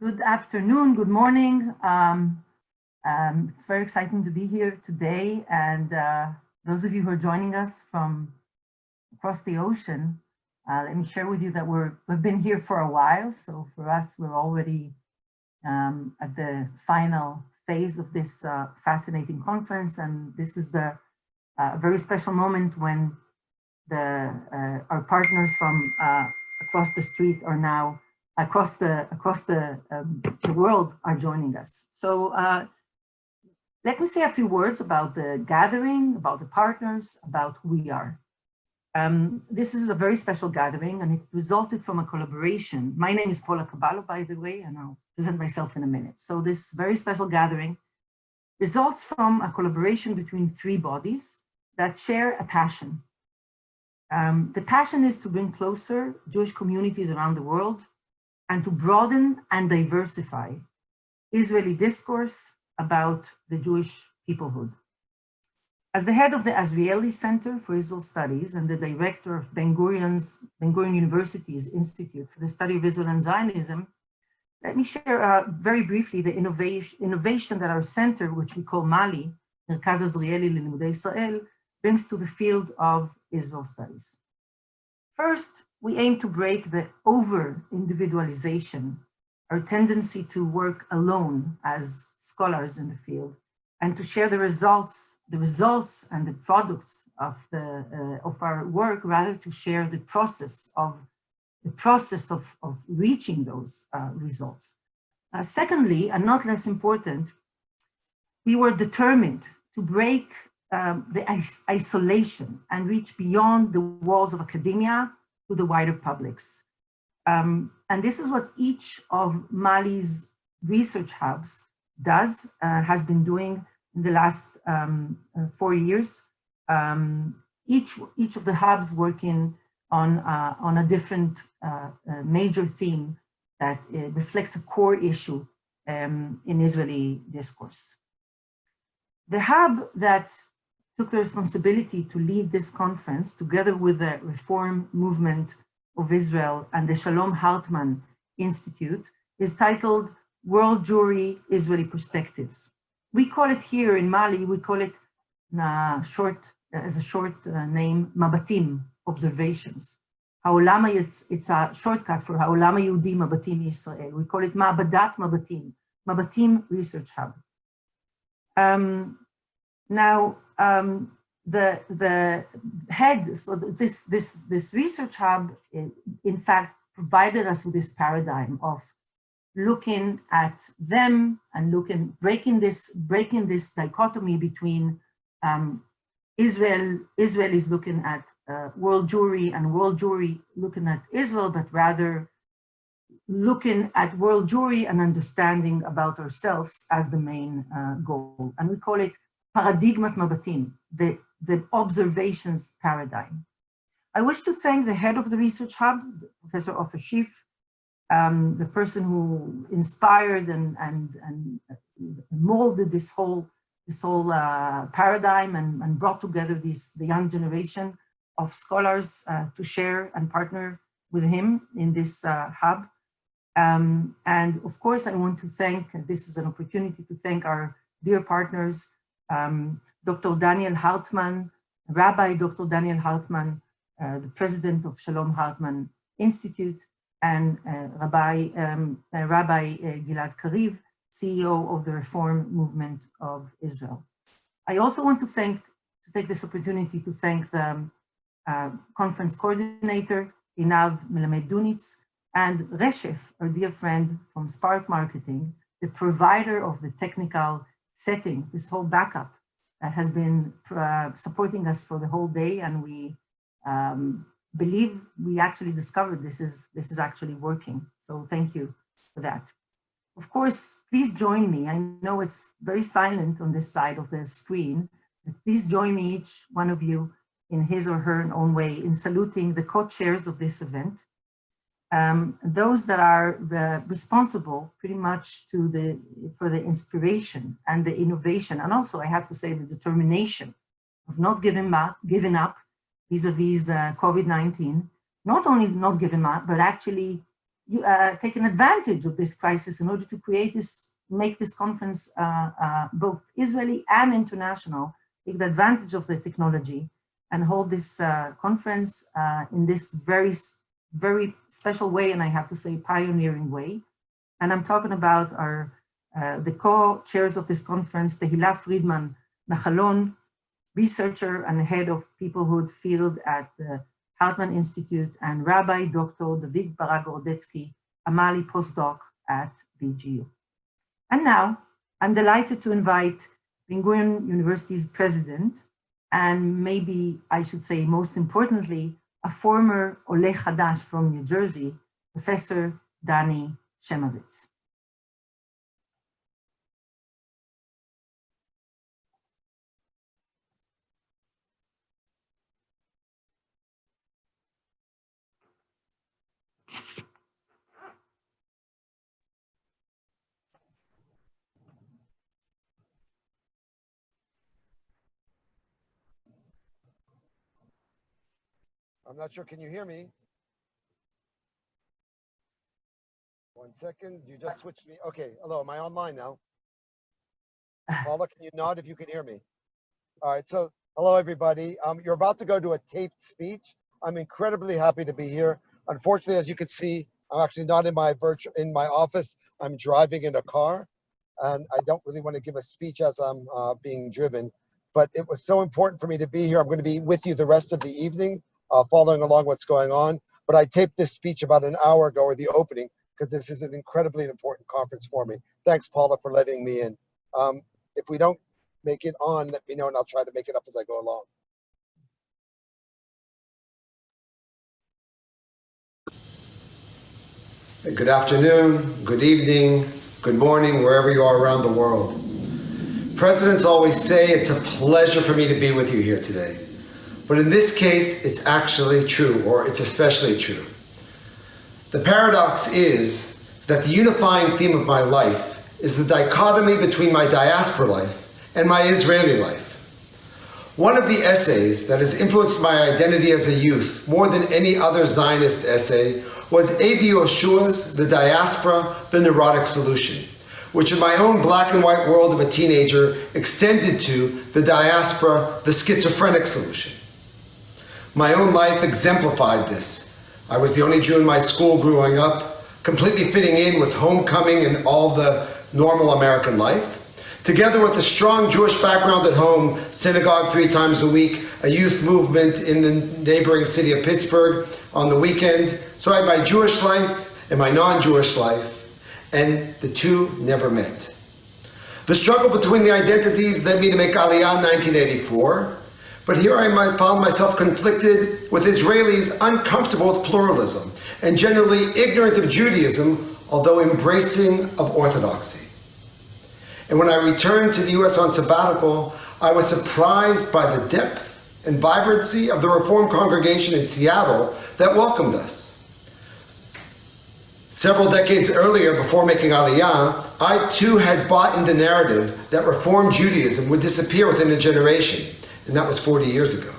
Good afternoon, good morning. It's very exciting to be here today, and those of you who are joining us from across the ocean, let me share with you that we've been here for a while. So for us, we're already at the final phase of this fascinating conference, and this is the very special moment when our partners from across the street are now across the world are joining us. So let me say a few words about the gathering, about the partners, about who we are. This is a very special gathering, and it resulted from a collaboration. My name is Paula Kabalo, by the way, and I'll present myself in a minute. So this very special gathering results from a collaboration between three bodies that share a passion. The passion is to bring closer Jewish communities around the world and to broaden and diversify Israeli discourse about the Jewish peoplehood. As the head of the Azrieli Center for Israel Studies and the director of Ben-Gurion University's Institute for the Study of Israel and Zionism, let me share very briefly the innovation that our center, which we call MALI, Danna Azrieli Lilimudei Israel, brings to the field of Israel studies. First, we aim to break the over-individualization, our tendency to work alone as scholars in the field, and to share the results and the products of our work, rather to share the process of reaching those results. Secondly, and not less important, we were determined to break the isolation and reach beyond the walls of academia to the wider publics. And this is what each of Mali's research hubs has been doing in the last 4 years. Each of the hubs working on a different major theme that reflects a core issue in Israeli discourse. The hub that took the responsibility to lead this conference, together with the Reform Movement of Israel and the Shalom Hartman Institute, is titled World Jewry Israeli Perspectives. We call it here in Mali, we call it as a short name, Mabatim, Observations. It's a shortcut for Ha'olam HaYehudi Mabatim Israel. We call it Ma'abadat Mabatim, Mabatim Research Hub. Now, the head, so this research hub, in fact, provided us with this paradigm of looking at them and breaking this dichotomy between Israel is looking at world Jewry and world Jewry looking at Israel, but rather looking at world Jewry and understanding about ourselves as the main goal. And we call it Paradigmat Mabatim, the observations paradigm. I wish to thank the head of the research hub, Professor Ofer Schiff, the person who inspired and molded this whole paradigm and brought together the young generation of scholars to share and partner with him in this hub. And of course, I want to thank, this is an opportunity to thank our dear partners, Dr. Daniel Hartman, Rabbi Dr. Daniel Hartman, the president of Shalom Hartman Institute, and Rabbi Gilad Kariv, CEO of the Reform Movement of Israel. I also want to take this opportunity to thank the conference coordinator, Inav Melamed Dunitz, and Reshef, our dear friend from Spark Marketing, the provider of the technical setting, this whole backup that has been supporting us for the whole day, and we believe we actually discovered this is actually working. So thank you for that. Of course, please join me. I know it's very silent on this side of the screen, but please join me, each one of you, in his or her own way, in saluting the co-chairs of this event. Those that are responsible pretty much for the inspiration and the innovation, and also I have to say the determination of not giving up vis-a-vis the COVID-19, not only not giving up, but actually taken advantage of this crisis in order to make this conference both Israeli and international, take the advantage of the technology and hold this conference in this very, very special way, and I have to say pioneering way. And I'm talking about the co-chairs of this conference, Tehila Friedman Nachalon, researcher and head of peoplehood field at the Hartman Institute, and Rabbi Dr. David Barak-Gorodetsky, Amali postdoc at BGRI. And now I'm delighted to invite Ben-Gurion University's president, and maybe I should say most importantly, a former Oleh Chadash from New Jersey, Professor Danny Chamovitz. I'm not sure, can you hear me? 1 second, you just switched me. Okay, hello, am I online now? Paula, can you nod if you can hear me? All right, so hello everybody. You're about to go to a taped speech. I'm incredibly happy to be here. Unfortunately, as you can see, I'm actually not in my office. I'm driving in a car, and I don't really want to give a speech as I'm being driven, but it was so important for me to be here. I'm going to be with you the rest of the evening, following along what's going on. But I taped this speech about an hour ago, or the opening, because this is an incredibly important conference for me. Thanks, Paula, for letting me in. If we don't make it on, let me know, and I'll try to make it up as I go along. Good afternoon, good evening, good morning, wherever you are around the world. Presidents always say it's a pleasure for me to be with you here today. But in this case, it's actually true, or it's especially true. The paradox is that the unifying theme of my life is the dichotomy between my diaspora life and my Israeli life. One of the essays that has influenced my identity as a youth more than any other Zionist essay was A.B. Yehoshua's The Diaspora, the Neurotic Solution, which in my own black and white world of a teenager extended to the diaspora, the schizophrenic solution. My own life exemplified this. I was the only Jew in my school growing up, completely fitting in with homecoming and all the normal American life. Together with a strong Jewish background at home, synagogue 3 times a week, a youth movement in the neighboring city of Pittsburgh on the weekend. So I had my Jewish life and my non-Jewish life, and the two never met. The struggle between the identities led me to make Aliyah in 1984, but here I found myself conflicted with Israelis uncomfortable with pluralism and generally ignorant of Judaism, although embracing of Orthodoxy. And when I returned to the US on sabbatical, I was surprised by the depth and vibrancy of the Reform congregation in Seattle that welcomed us. Several decades earlier, before making Aliyah, I too had bought into the narrative that Reform Judaism would disappear within a generation, and that was 40 years ago.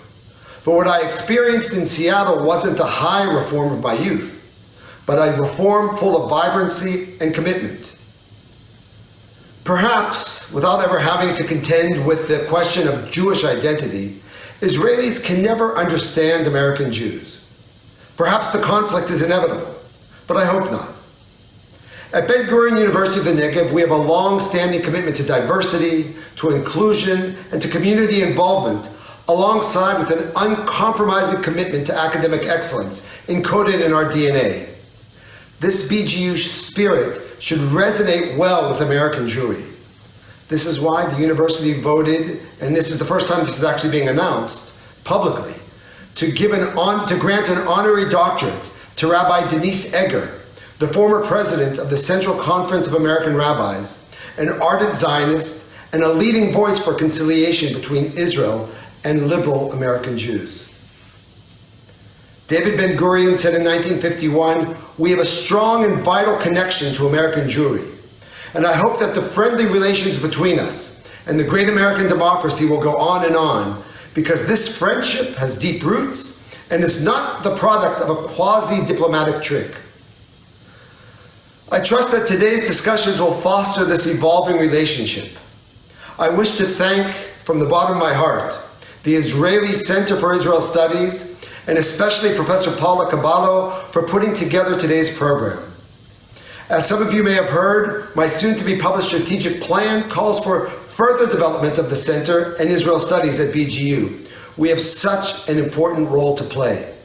But what I experienced in Seattle wasn't the high Reform of my youth, but a Reform full of vibrancy and commitment. Perhaps, without ever having to contend with the question of Jewish identity, Israelis can never understand American Jews. Perhaps the conflict is inevitable, but I hope not. At Ben-Gurion University of the Negev, we have a long-standing commitment to diversity, to inclusion, and to community involvement, alongside with an uncompromising commitment to academic excellence encoded in our DNA. This BGU spirit should resonate well with American Jewry. This is why the university voted, and this is the first time this is actually being announced publicly, to grant an honorary doctorate to Rabbi Denise Egger, the former president of the Central Conference of American Rabbis, an ardent Zionist, and a leading voice for conciliation between Israel and liberal American Jews. David Ben-Gurion said in 1951, "We have a strong and vital connection to American Jewry, and I hope that the friendly relations between us and the great American democracy will go on, because this friendship has deep roots and is not the product of a quasi-diplomatic trick. I trust that today's discussions will foster this evolving relationship. I wish to thank, from the bottom of my heart, the Israeli Center for Israel Studies, and especially Professor Paula Kabalo for putting together today's program. As some of you may have heard, my soon-to-be published strategic plan calls for further development of the Center and Israel Studies at BGU. We have such an important role to play.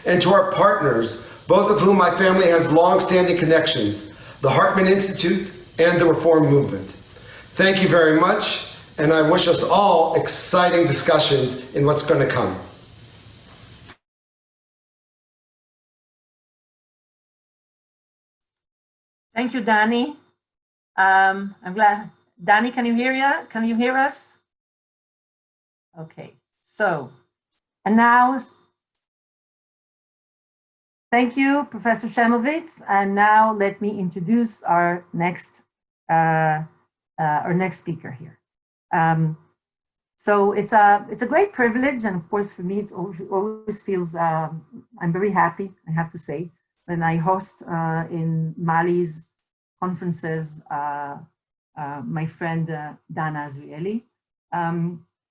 And to our partners, both of whom my family has long-standing connections, the Hartman Institute and the Reform Movement. Thank you very much, and I wish us all exciting discussions in what's going to come. Thank you, Danny. I'm glad. Danny, can you hear us? Okay, so, and now, thank you, Professor Chamovitz. And now let me introduce our next speaker here. So it's a great privilege, and of course for me, it always feels, I'm very happy, I have to say, when I host in Mali's conferences, my friend Danna Azrieli.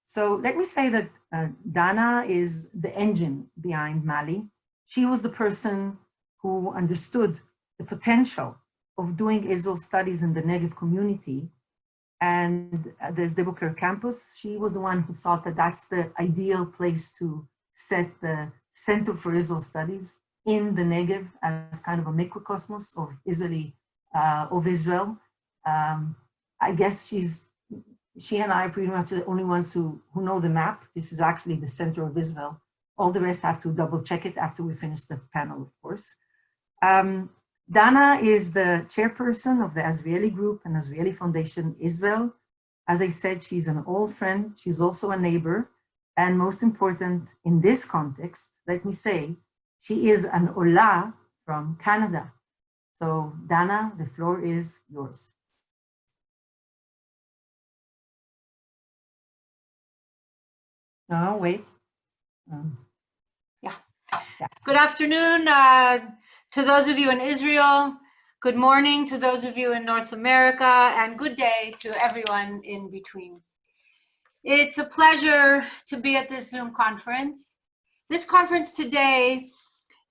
So let me say that Danna is the engine behind Mali. She was the person who understood the potential of doing Israel studies in the Negev community and the Sde campus. She was the one who thought that that's the ideal place to set the Center for Israel Studies in the Negev as kind of a microcosmos of Israel. I guess she and I are pretty much the only ones who know the map. This is actually the center of Israel. All the rest have to double check it after we finish the panel, of course. Danna is the chairperson of the Azrieli Group and Azrieli Foundation Israel. As I said, she's an old friend. She's also a neighbor. And most important in this context, let me say, she is an Ola from Canada. So Danna, the floor is yours. No, wait. Yeah. Good afternoon to those of you in Israel. Good morning to those of you in North America, and good day to everyone in between. It's a pleasure to be at this Zoom conference. This conference today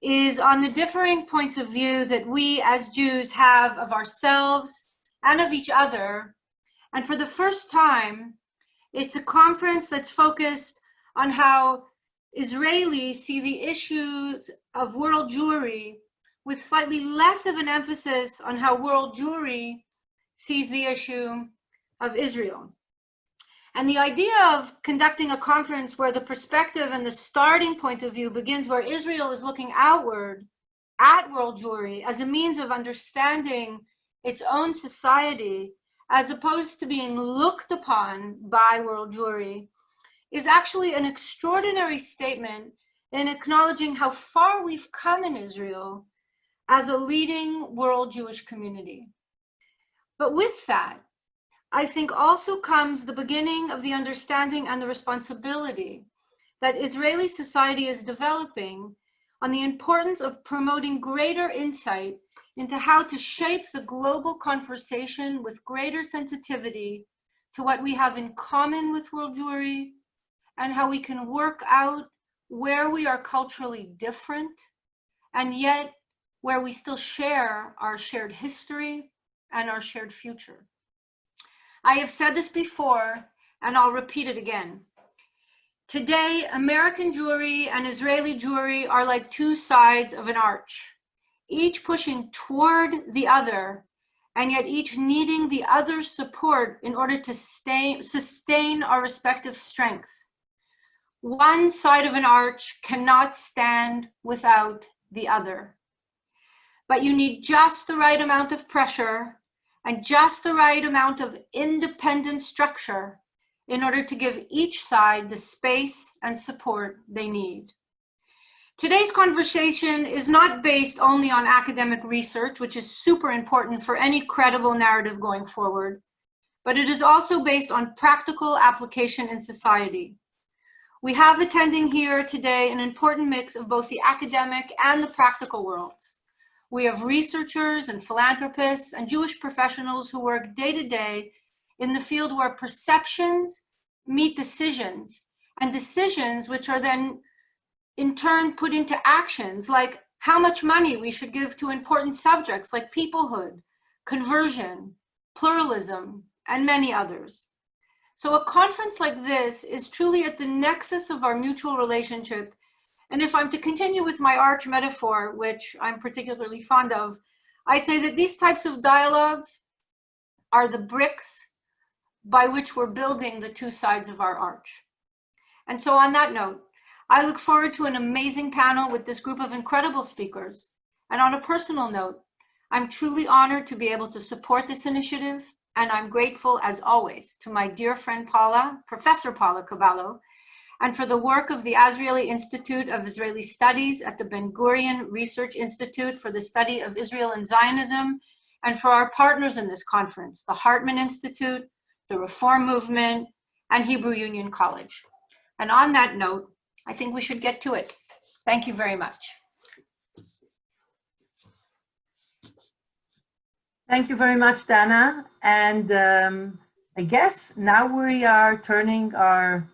is on the differing points of view that we as Jews have of ourselves and of each other. And for the first time, it's a conference that's focused on how Israelis see the issues of world Jewry with slightly less of an emphasis on how world Jewry sees the issue of Israel. And the idea of conducting a conference where the perspective and the starting point of view begins where Israel is looking outward at world Jewry as a means of understanding its own society, as opposed to being looked upon by world Jewry, is actually an extraordinary statement in acknowledging how far we've come in Israel as a leading world Jewish community. But with that, I think also comes the beginning of the understanding and the responsibility that Israeli society is developing on the importance of promoting greater insight into how to shape the global conversation with greater sensitivity to what we have in common with world Jewry, and how we can work out where we are culturally different, and yet where we still share our shared history and our shared future. I have said this before, and I'll repeat it again. Today, American Jewry and Israeli Jewry are like two sides of an arch, each pushing toward the other, and yet each needing the other's support in order to sustain our respective strength. One side of an arch cannot stand without the other. But you need just the right amount of pressure and just the right amount of independent structure in order to give each side the space and support they need. Today's conversation is not based only on academic research, which is super important for any credible narrative going forward, but it is also based on practical application in society. We have attending here today an important mix of both the academic and the practical worlds. We have researchers and philanthropists and Jewish professionals who work day to day in the field where perceptions meet decisions, and decisions which are then in turn put into actions, like how much money we should give to important subjects like peoplehood, conversion, pluralism, and many others. So a conference like this is truly at the nexus of our mutual relationship. And if I'm to continue with my arch metaphor, which I'm particularly fond of, I'd say that these types of dialogues are the bricks by which we're building the two sides of our arch. And so on that note, I look forward to an amazing panel with this group of incredible speakers. And on a personal note, I'm truly honored to be able to support this initiative. And I'm grateful, as always, to my dear friend Paula, Professor Paula Kabalo, and for the work of the Azrieli Institute of Israeli Studies at the Ben-Gurion Research Institute for the Study of Israel and Zionism, and for our partners in this conference, the Hartman Institute, the Reform Movement, and Hebrew Union College. And on that note, I think we should get to it. Thank you very much. Thank you very much, Danna. And I guess now we are turning our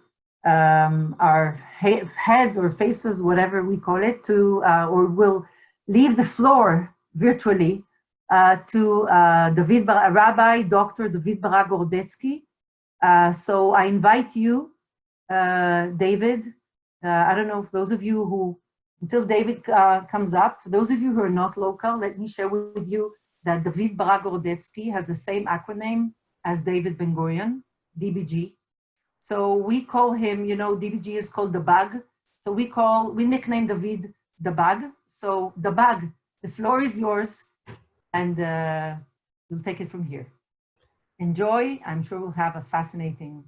heads or faces, whatever we call it, to, or we'll leave the floor virtually to Rabbi Dr. David Barak-Gorodetsky. So I invite you, David. I don't know if those of you who, until David comes up, for those of you who are not local, let me share with you that David Barak-Gorodetsky has the same acronym as David Ben-Gurion, DBG. So we call him, you know, DBG is called the bug. So we nickname David the bug. So the bug, the floor is yours, and we'll take it from here. Enjoy. I'm sure we'll have a fascinating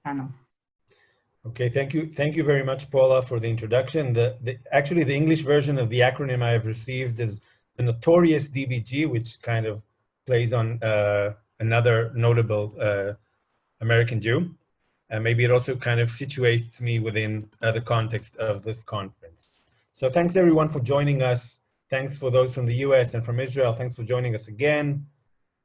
panel. Okay, thank you very much, Paula, for the introduction. Actually, the English version of the acronym I have received is the notorious DBG, which kind of plays on another notable American Jew. And maybe it also kind of situates me within the context of this conference. So thanks everyone for joining us. Thanks for those from the US and from Israel. Thanks for joining us again.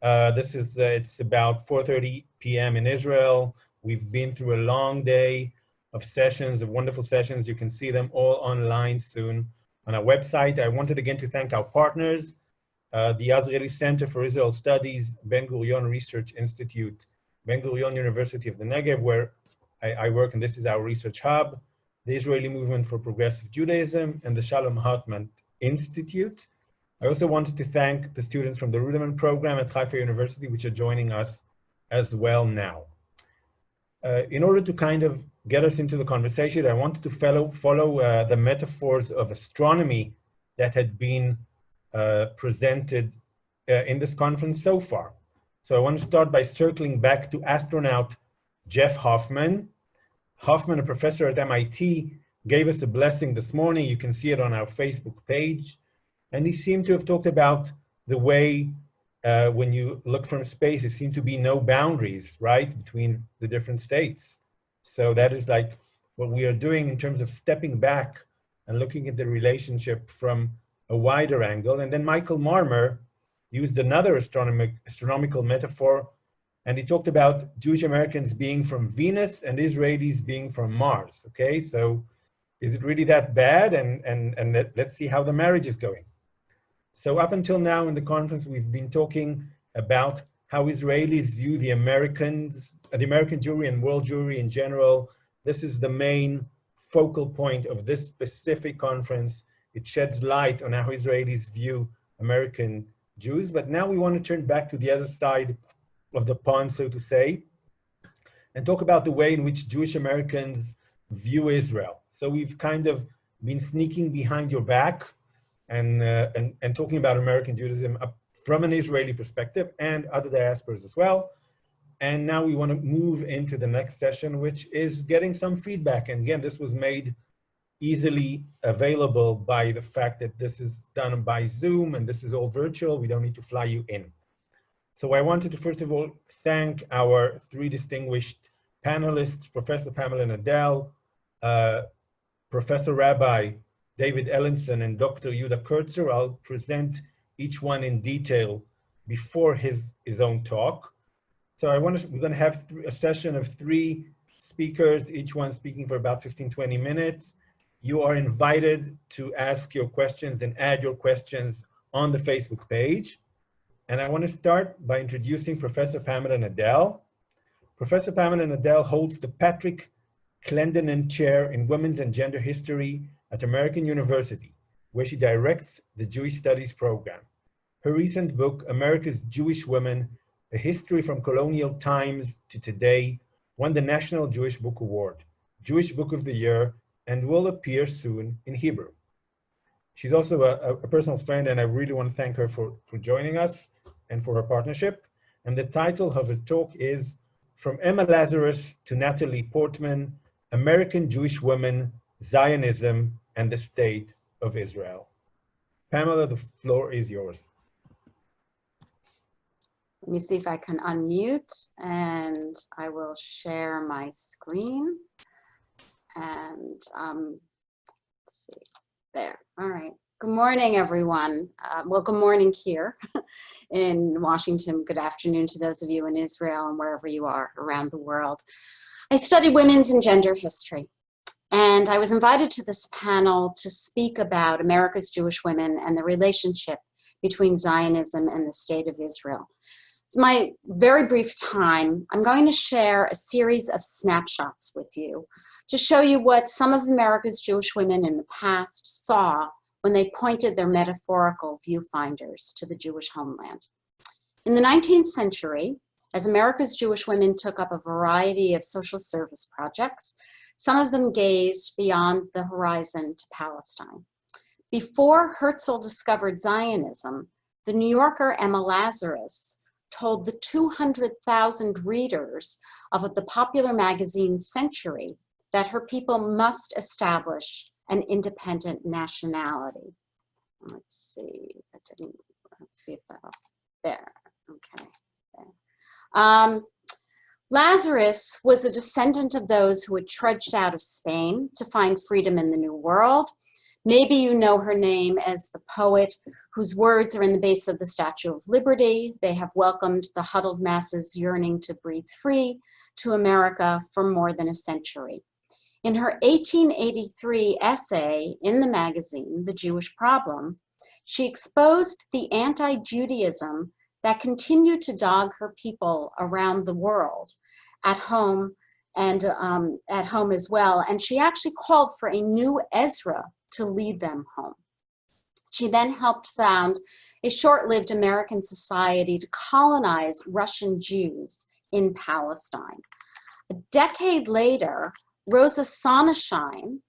It's about 4:30 p.m. in Israel. We've been through a long day of sessions, of wonderful sessions. You can see them all online soon on our website. I wanted again to thank our partners, the Azrieli Center for Israel Studies, Ben-Gurion Research Institute, Ben-Gurion University of the Negev, where I work, and this is our research hub, the Israeli Movement for Progressive Judaism, and the Shalom Hartman Institute. I also wanted to thank the students from the Rudiment program at Haifa University, which are joining us as well now. In order to kind of get us into the conversation, I wanted to follow the metaphors of astronomy that had been presented in this conference so far. So I want to start by circling back to astronaut Jeff Hoffman. Hoffman, a professor at MIT, gave us a blessing this morning. You can see it on our Facebook page. And he seemed to have talked about the way when you look from space, there seem to be no boundaries, right, between the different states. So that is like what we are doing in terms of stepping back and looking at the relationship from a wider angle. And then Michael Marmer used another astronomical metaphor, and he talked about Jewish Americans being from Venus and Israelis being from Mars, okay? So is it really that bad? And let's see how the marriage is going. So up until now in the conference, we've been talking about how Israelis view the American Jewry and world Jewry in general. This is the main focal point of this specific conference. It sheds light on how Israelis view American Jews, but now we want to turn back to the other side of the pond, so to say, and talk about the way in which Jewish Americans view Israel. So we've kind of been sneaking behind your back and talking about American Judaism from an Israeli perspective and other diasporas as well. And now we want to move into the next session, which is getting some feedback. And again, this was made easily available by the fact that this is done by Zoom and this is all virtual. We don't need to fly you in. So I wanted to first of all thank our three distinguished panelists, Professor Pamela Nadell, Professor Rabbi David Ellenson, and Dr. Yehuda Kurtzer. I'll present each one in detail before his own talk. So we're going to have a session of 3 speakers, each one speaking for about 15-20 minutes. You are invited to ask your questions and add your questions on the Facebook page. And I want to start by introducing Professor Pamela Nadell. Professor Pamela Nadell holds the Patrick Clendenin Chair in Women's and Gender History at American University, where she directs the Jewish Studies program. Her recent book, America's Jewish Women, A History from Colonial Times to Today, won the National Jewish Book Award, Jewish Book of the Year, and will appear soon in Hebrew. She's also a personal friend, and I really want to thank her for joining us and for her partnership. And the title of her talk is From Emma Lazarus to Natalie Portman, American Jewish Women, Zionism, and the State of Israel. Pamela, the floor is yours. Let me see if I can unmute, and I will share my screen. And let's see, there, all right. Good morning, everyone. Well, good morning here in Washington. Good afternoon to those of you in Israel and wherever you are around the world. I study women's and gender history, and I was invited to this panel to speak about America's Jewish women and the relationship between Zionism and the State of Israel. It's my very brief time. I'm going to share a series of snapshots with you to show you what some of America's Jewish women in the past saw when they pointed their metaphorical viewfinders to the Jewish homeland. In the 19th century, as America's Jewish women took up a variety of social service projects, some of them gazed beyond the horizon to Palestine. Before Herzl discovered Zionism, the New Yorker Emma Lazarus told the 200,000 readers of the popular magazine Century that her people must establish an independent nationality. Let's see, let's see if that'll, there, okay. There. Lazarus was a descendant of those who had trudged out of Spain to find freedom in the New World. Maybe you know her name as the poet whose words are in the base of the Statue of Liberty. They have welcomed the huddled masses yearning to breathe free to America for more than a century. In her 1883 essay in the magazine, The Jewish Problem, she exposed the anti-Judaism that continued to dog her people around the world, at home and at home as well. And she actually called for a new Ezra to lead them home. She then helped found a short-lived American society to colonize Russian Jews in Palestine. A decade later, Rosa Sonnenschein,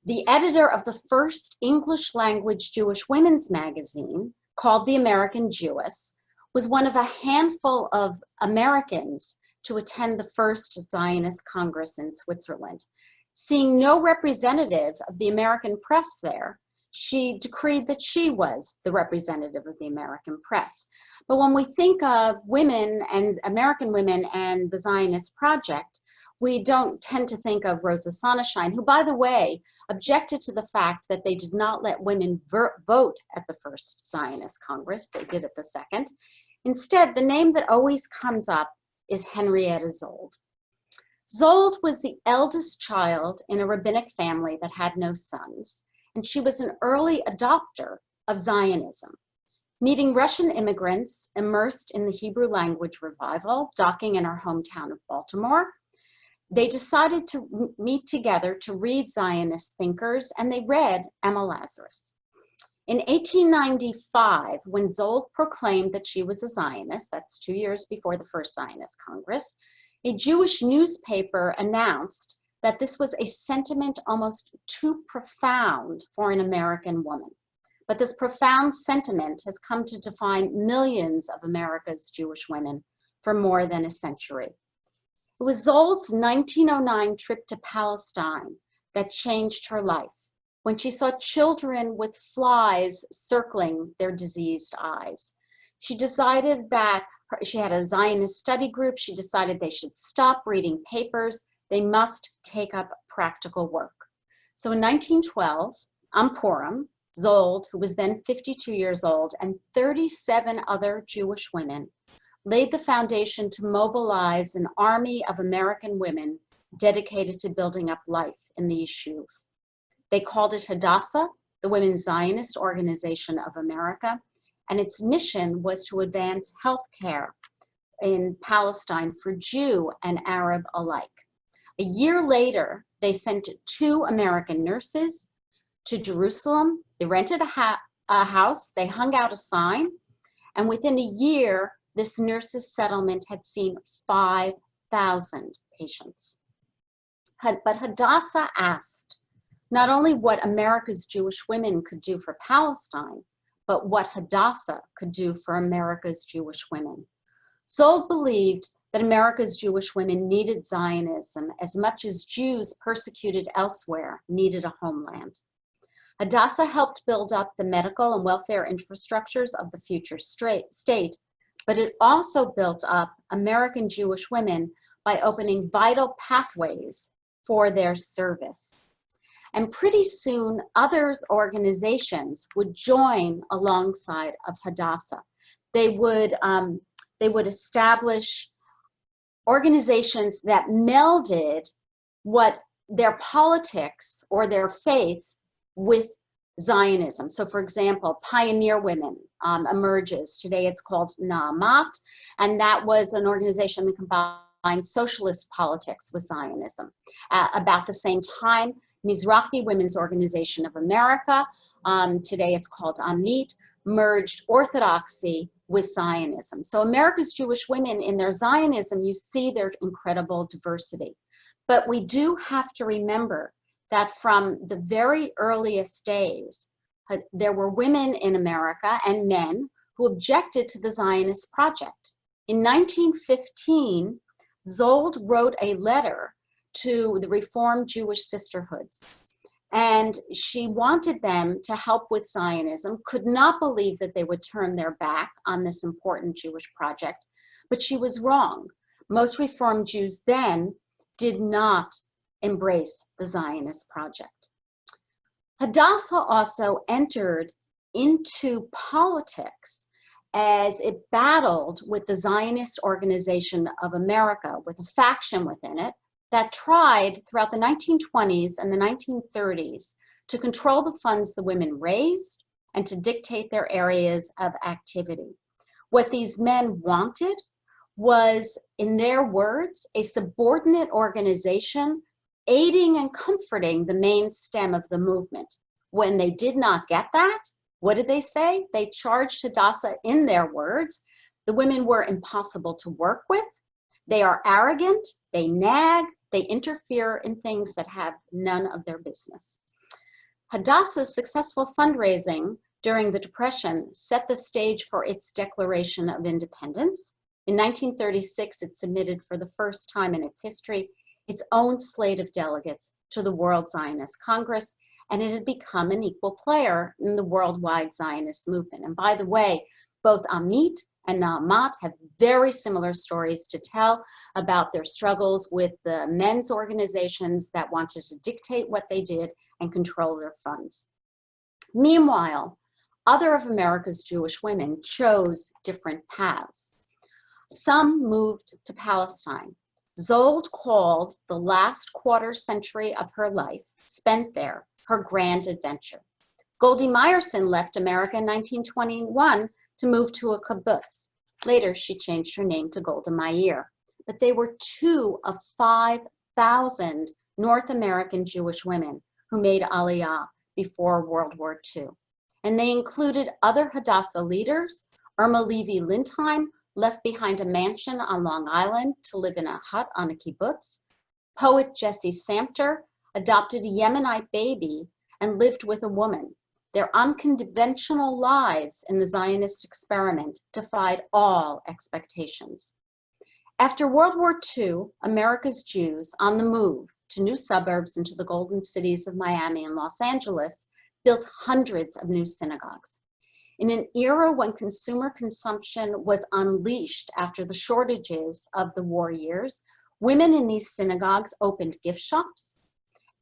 the editor of the first English-language Jewish women's magazine, called The American Jewess, was one of a handful of Americans to attend the first Zionist Congress in Switzerland. Seeing no representative of the American press there, she decreed that she was the representative of the American press. But when we think of women and American women and the Zionist project, we don't tend to think of Rosa Sonnenschein, who, by the way, objected to the fact that they did not let women vote at the first Zionist Congress. They did at the second. Instead, the name that always comes up is Henrietta Szold. Szold was the eldest child in a rabbinic family that had no sons, and she was an early adopter of Zionism. Meeting Russian immigrants immersed in the Hebrew language revival, docking in her hometown of Baltimore, they decided to meet together to read Zionist thinkers, and they read Emma Lazarus. In 1895, when Szold proclaimed that she was a Zionist, that's 2 years before the first Zionist Congress, a Jewish newspaper announced that this was a sentiment almost too profound for an American woman. But this profound sentiment has come to define millions of America's Jewish women for more than a century. It was Szold's 1909 trip to Palestine that changed her life, when she saw children with flies circling their diseased eyes. She decided that she had a Zionist study group. She decided they should stop reading papers. They must take up practical work. So in 1912, on Purim, Szold, who was then 52 years old, and 37 other Jewish women laid the foundation to mobilize an army of American women dedicated to building up life in the Yishuv. They called it Hadassah, the Women's Zionist Organization of America, and its mission was to advance health care in Palestine for Jew and Arab alike. A year later, they sent 2 American nurses to Jerusalem. They rented a house, they hung out a sign, and within a year, this nurses' settlement had seen 5,000 patients. But Hadassah asked not only what America's Jewish women could do for Palestine, but what Hadassah could do for America's Jewish women. Szold believed that America's Jewish women needed Zionism as much as Jews persecuted elsewhere needed a homeland. Hadassah helped build up the medical and welfare infrastructures of the future state, but it also built up American Jewish women by opening vital pathways for their service. And pretty soon, other organizations would join alongside of Hadassah. They would establish organizations that melded what their politics or their faith with Zionism. So for example, Pioneer Women emerges. Today it's called Na'amat, and that was an organization that combined socialist politics with Zionism. About the same time, Mizrahi Women's Organization of America, today it's called Amit, merged Orthodoxy with Zionism. So America's Jewish women, in their Zionism, you see their incredible diversity. But we do have to remember that from the very earliest days, there were women in America and men who objected to the Zionist project. In 1915, Szold wrote a letter to the Reformed Jewish sisterhoods, and she wanted them to help with Zionism, could not believe that they would turn their back on this important Jewish project, but she was wrong. Most Reformed Jews then did not embrace the Zionist project. Hadassah also entered into politics as it battled with the Zionist Organization of America, with a faction within it that tried throughout the 1920s and the 1930s to control the funds the women raised and to dictate their areas of activity. What these men wanted was, in their words, a subordinate organization aiding and comforting the main stem of the movement. When they did not get that, what did they say? They charged Hadassah, in their words, the women were impossible to work with, they are arrogant, they nag, they interfere in things that have none of their business. Hadassah's successful fundraising during the Depression set the stage for its Declaration of Independence. In 1936, it submitted for the first time in its history its own slate of delegates to the World Zionist Congress, and it had become an equal player in the worldwide Zionist movement. And by the way, both Amit and Na'amat have very similar stories to tell about their struggles with the men's organizations that wanted to dictate what they did and control their funds. Meanwhile, other of America's Jewish women chose different paths. Some moved to Palestine. Szold called the last quarter century of her life spent there her grand adventure. Goldie Meyerson left America in 1921 to move to a kibbutz. Later, she changed her name to Golda Meir. But they were 2 of 5,000 North American Jewish women who made Aliyah before World War II. And they included other Hadassah leaders. Irma Levy Lindheim left behind a mansion on Long Island to live in a hut on a kibbutz. Poet Jessie Samter adopted a Yemenite baby and lived with a woman. Their unconventional lives in the Zionist experiment defied all expectations. After World War II, America's Jews on the move to new suburbs and to the golden cities of Miami and Los Angeles built hundreds of new synagogues. In an era when consumer consumption was unleashed after the shortages of the war years, women in these synagogues opened gift shops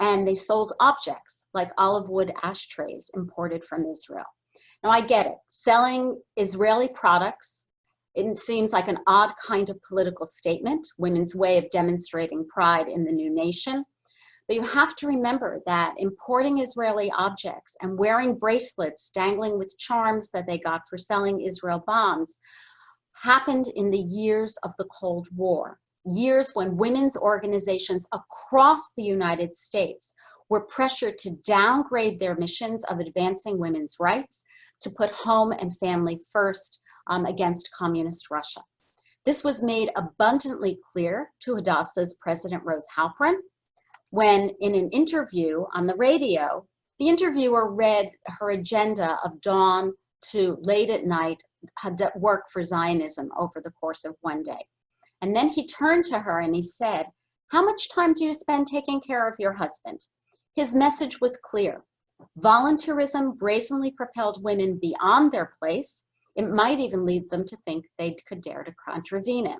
and they sold objects like olive wood ashtrays imported from Israel. Now I get it, selling Israeli products, it seems like an odd kind of political statement, women's way of demonstrating pride in the new nation. But you have to remember that importing Israeli objects and wearing bracelets dangling with charms that they got for selling Israel bonds happened in the years of the Cold War, years when women's organizations across the United States were pressured to downgrade their missions of advancing women's rights, to put home and family first against communist Russia. This was made abundantly clear to Hadassah's President Rose Halpern when, in an interview on the radio, the interviewer read her agenda of dawn to late at night work for Zionism over the course of one day. And then he turned to her and he said, "How much time do you spend taking care of your husband?" His message was clear. Voluntarism brazenly propelled women beyond their place. It might even lead them to think they could dare to contravene it.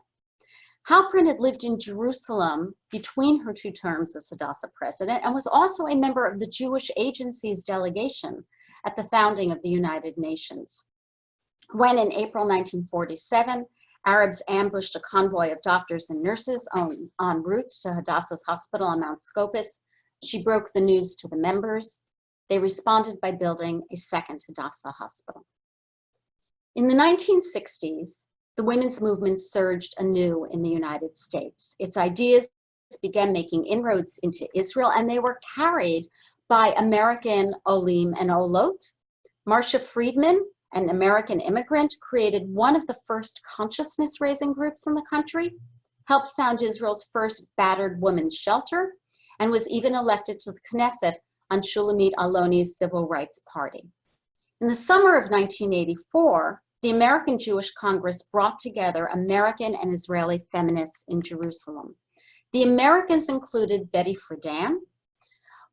Halpern had lived in Jerusalem between her two terms as Hadassah president and was also a member of the Jewish Agency's delegation at the founding of the United Nations. When in April 1947, Arabs ambushed a convoy of doctors and nurses en route to Hadassah's hospital on Mount Scopus, she broke the news to the members. They responded by building a second Hadassah hospital. In the 1960s, the women's movement surged anew in the United States. Its ideas began making inroads into Israel, and they were carried by American Olim and Olot. Marcia Friedman, an American immigrant, created one of the first consciousness-raising groups in the country, helped found Israel's first battered women's shelter, and was even elected to the Knesset on Shulamit Aloni's Civil Rights Party. In the summer of 1984, the American Jewish Congress brought together American and Israeli feminists in Jerusalem. The Americans included Betty Friedan,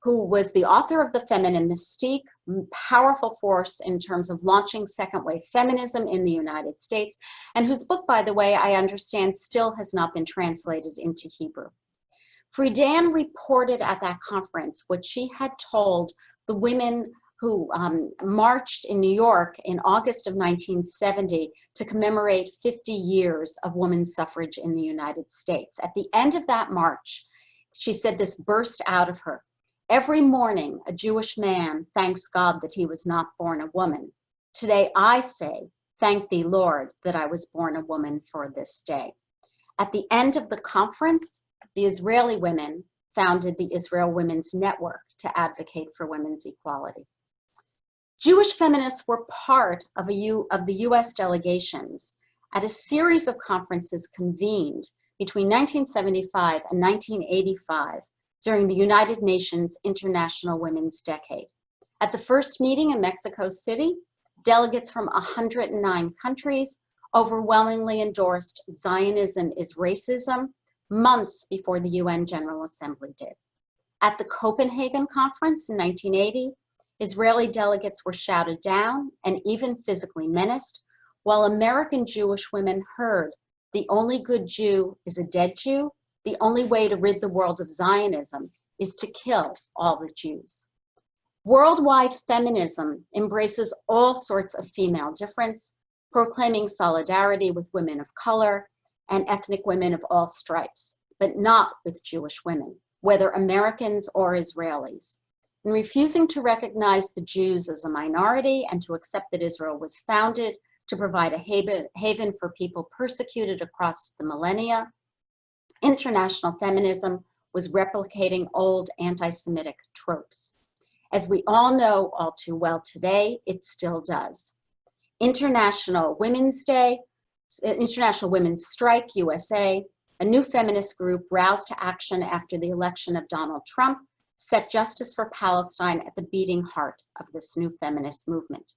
who was the author of The Feminine Mystique, powerful force in terms of launching second wave feminism in the United States, and whose book, by the way, I understand still has not been translated into Hebrew. Friedan reported at that conference what she had told the women who marched in New York in August of 1970 to commemorate 50 years of women's suffrage in the United States. At the end of that march, she said this burst out of her. "Every morning, a Jewish man thanks God that he was not born a woman. Today I say, thank thee, Lord, that I was born a woman for this day." At the end of the conference, the Israeli women founded the Israel Women's Network to advocate for women's equality. Jewish feminists were part of the US delegations at a series of conferences convened between 1975 and 1985 during the United Nations International Women's Decade. At the first meeting in Mexico City, delegates from 109 countries overwhelmingly endorsed Zionism is racism months before the UN General Assembly did. At the Copenhagen Conference in 1980, Israeli delegates were shouted down and even physically menaced, while American Jewish women heard, "The only good Jew is a dead Jew. The only way to rid the world of Zionism is to kill all the Jews." Worldwide feminism embraces all sorts of female difference, proclaiming solidarity with women of color and ethnic women of all stripes, but not with Jewish women, whether Americans or Israelis. In refusing to recognize the Jews as a minority and to accept that Israel was founded to provide a haven for people persecuted across the millennia, international feminism was replicating old anti-Semitic tropes. As we all know all too well today, it still does. International Women's Day, International Women's Strike, USA, a new feminist group roused to action after the election of Donald Trump, set justice for Palestine at the beating heart of this new feminist movement.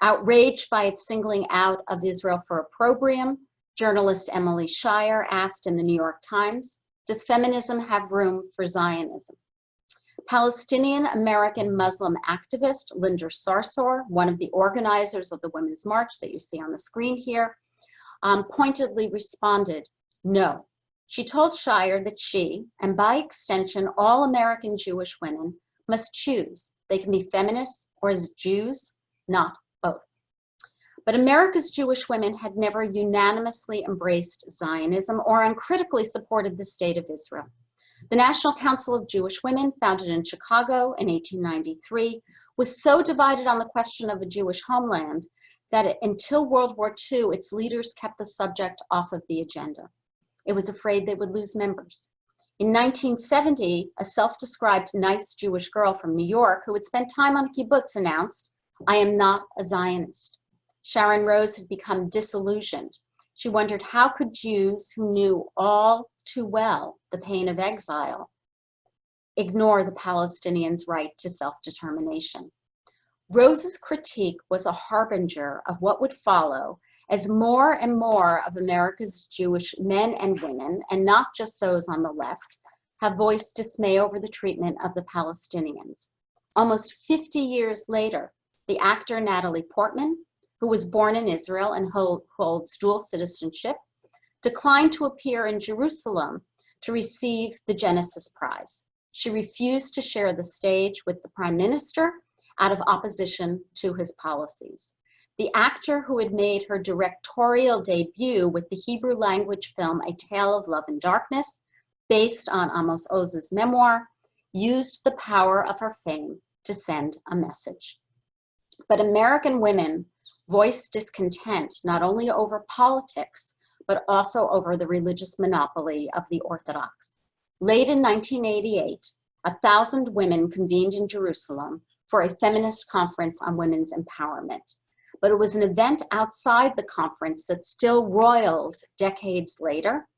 Outraged by its singling out of Israel for opprobrium, journalist Emily Shire asked in the New York Times, "Does feminism have room for Zionism?" Palestinian American Muslim activist Linda Sarsour, one of the organizers of the Women's March that you see on the screen here, pointedly responded, "No." She told Shire that she, and by extension all American Jewish women, must choose They can be feminists or as Jews, not both. But America's Jewish women had never unanimously embraced Zionism or uncritically supported the state of Israel. The National Council of Jewish Women, founded in Chicago in 1893, was so divided on the question of a Jewish homeland that until World War II, its leaders kept the subject off of the agenda. It was afraid they would lose members. In 1970, a self-described nice Jewish girl from New York who had spent time on a kibbutz announced, "I am not a Zionist." Sharon Rose had become disillusioned. She wondered how could Jews who knew all too well the pain of exile ignore the Palestinians' right to self-determination. Rose's critique was a harbinger of what would follow as more and more of America's Jewish men and women, and not just those on the left, have voiced dismay over the treatment of the Palestinians. Almost 50 years later, the actor Natalie Portman, who was born in Israel and holds dual citizenship, declined to appear in Jerusalem to receive the Genesis Prize. She refused to share the stage with the Prime Minister out of opposition to his policies. The actor who had made her directorial debut with the Hebrew language film A Tale of Love and Darkness, based on Amos Oz's memoir, used the power of her fame to send a message. But American women voiced discontent not only over politics, but also over the religious monopoly of the Orthodox. Late in 1988, 1,000 women convened in Jerusalem for a feminist conference on women's empowerment. But it was an event outside the conference that still roils decades later.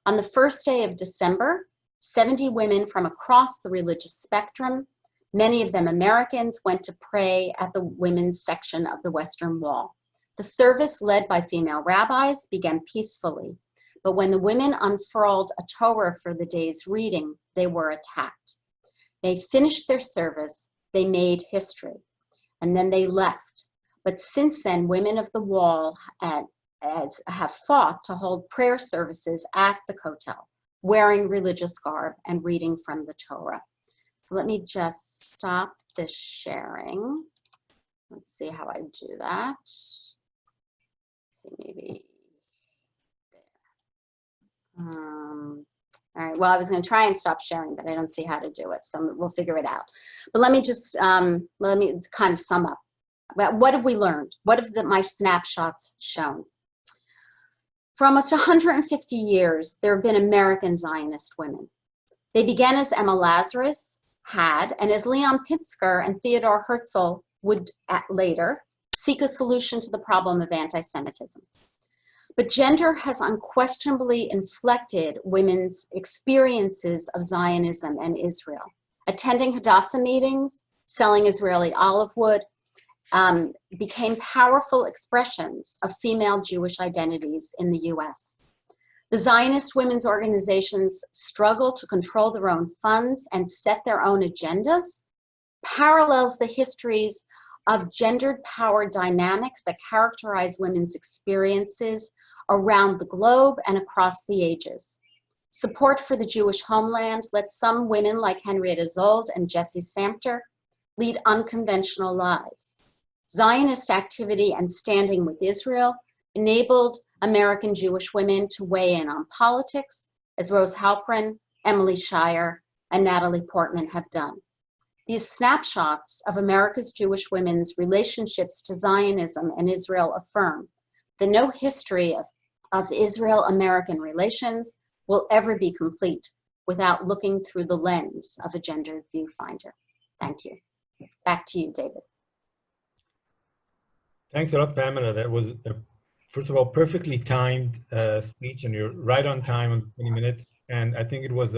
On the first day of December, 70 women from across the religious spectrum, many of them Americans, went to pray at the women's section of the Western Wall. The service, led by female rabbis, began peacefully, but when the women unfurled a Torah for the day's reading, they were attacked. They finished their service, they made history, and then they left. But since then, women of the Wall have fought to hold prayer services at the Kotel, wearing religious garb and reading from the Torah. So let me just stop this sharing. Let's see how I do that. Let's see, maybe there. All right, well, I was going to try and stop sharing, but I don't see how to do it, so we'll figure it out. But let me just, let me kind of sum up. What have we learned? What have my snapshots shown? For almost 150 years, there have been American Zionist women. They began as Emma Lazarus had, and as Leon Pitzker and Theodore Herzl would later seek a solution to the problem of anti-Semitism. But gender has unquestionably inflected women's experiences of Zionism and Israel. Attending Hadassah meetings, selling Israeli olive wood, became powerful expressions of female Jewish identities in the US. The Zionist women's organizations struggle to control their own funds and set their own agendas, parallels the histories of gendered power dynamics that characterize women's experiences around the globe and across the ages. Support for the Jewish homeland let some women like Henrietta Szold and Jessie Samter lead unconventional lives. Zionist activity and standing with Israel enabled American Jewish women to weigh in on politics, as Rose Halpern, Emily Shire, and Natalie Portman have done. These snapshots of America's Jewish women's relationships to Zionism and Israel affirm that no history of Israel-American relations will ever be complete without looking through the lens of a gendered viewfinder. Thank you. Back to you, David. Thanks a lot, Pamela. That was, first of all, perfectly timed speech, and you're right on time on 20 minutes. And I think it was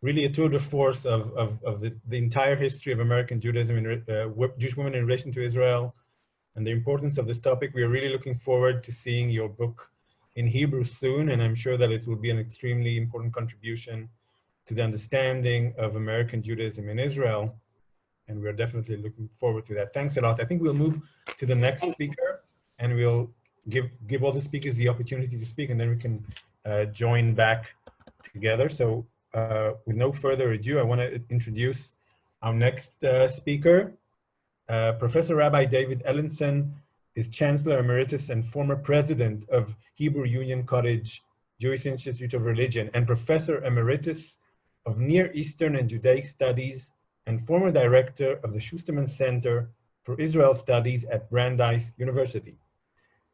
really a tour de force of the entire history of American Judaism and Jewish women in relation to Israel, and the importance of this topic. We are really looking forward to seeing your book in Hebrew soon, and I'm sure that it will be an extremely important contribution to the understanding of American Judaism in Israel. And we're definitely looking forward to that. Thanks a lot. I think we'll move to the next speaker, and we'll give all the speakers the opportunity to speak, and then we can join back together. So with no further ado, I want to introduce Our next speaker, Professor Rabbi David Ellenson, is Chancellor Emeritus and former President of Hebrew Union College Jewish Institute of Religion and Professor Emeritus of Near Eastern and Judaic Studies and former Director of the Schusterman Center for Israel Studies at Brandeis University.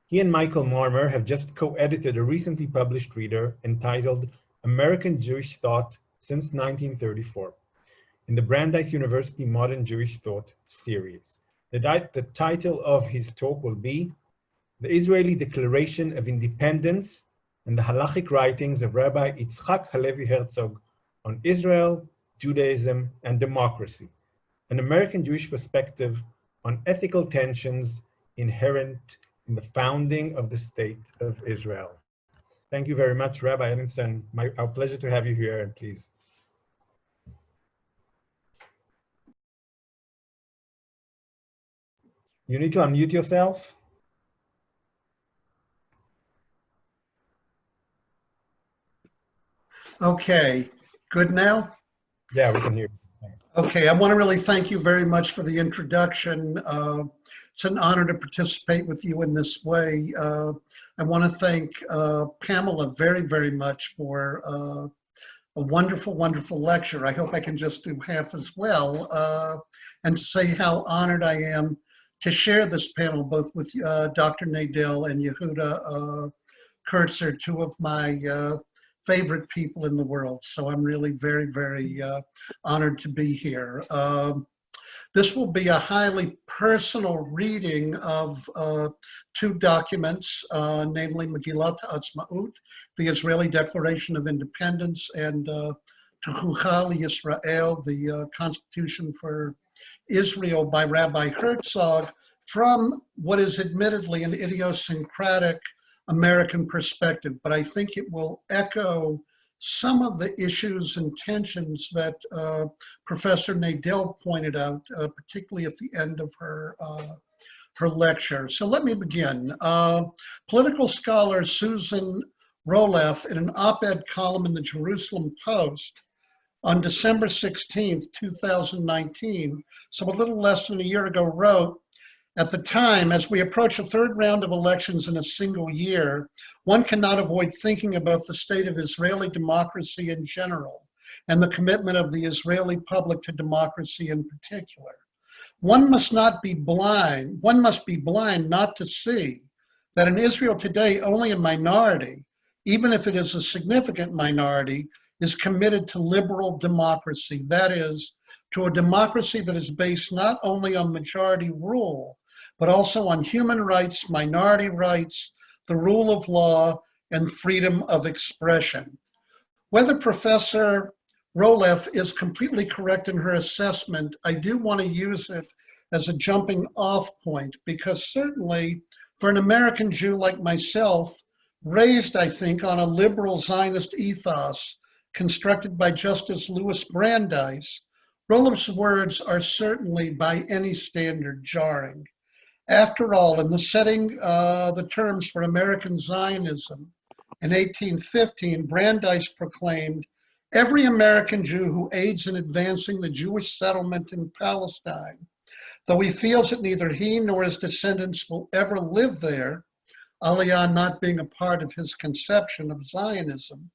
He and Michael Marmer have just co-edited a recently published reader entitled American Jewish Thought Since 1934 in the Brandeis University Modern Jewish Thought series. The title of his talk will be The Israeli Declaration of Independence and the Halachic Writings of Rabbi Yitzhak Halevi Herzog on Israel, Judaism, and Democracy, an American Jewish perspective on ethical tensions inherent in the founding of the State of Israel. Thank you very much, Rabbi Aaronson. Our pleasure to have you here, and please. You need to unmute yourself. Okay, good now? Yeah, we can hear you. Thanks. Okay, I want to really thank you very much for the introduction. It's an honor to participate with you in this way. I want to thank Pamela very, very much for a wonderful, wonderful lecture. I hope I can just do half as well. And to say how honored I am to share this panel both with Dr. Nadell and Yehuda Kurtzer, two of my favorite people in the world. So I'm really very, very honored to be here. This will be a highly personal reading of two documents, namely Megillat Ha'atzmaut, the Israeli Declaration of Independence, and Techucha Yisrael, the Constitution for Israel by Rabbi Herzog, from what is admittedly an idiosyncratic American perspective, but I think it will echo some of the issues and tensions that Professor Nadell pointed out, particularly at the end of her lecture. So let me begin. Political scholar Susan Roloff, in an op-ed column in the Jerusalem Post on December 16th, 2019, so a little less than a year ago, wrote, "At the time, as we approach a third round of elections in a single year, one cannot avoid thinking about the state of Israeli democracy in general and the commitment of the Israeli public to democracy in particular. One must be blind not to see that in Israel today only a minority, even if it is a significant minority, is committed to liberal democracy. That is, to a democracy that is based not only on majority rule, but also on human rights, minority rights, the rule of law, and freedom of expression." Whether Professor Roloff is completely correct in her assessment, I do want to use it as a jumping off point, because certainly for an American Jew like myself, raised, I think, on a liberal Zionist ethos constructed by Justice Louis Brandeis, Roloff's words are certainly by any standard jarring. After all, in the setting the terms for American Zionism in 1815, Brandeis proclaimed, "Every American Jew who aids in advancing the Jewish settlement in Palestine, though he feels that neither he nor his descendants will ever live there," Aliyah not being a part of his conception of Zionism,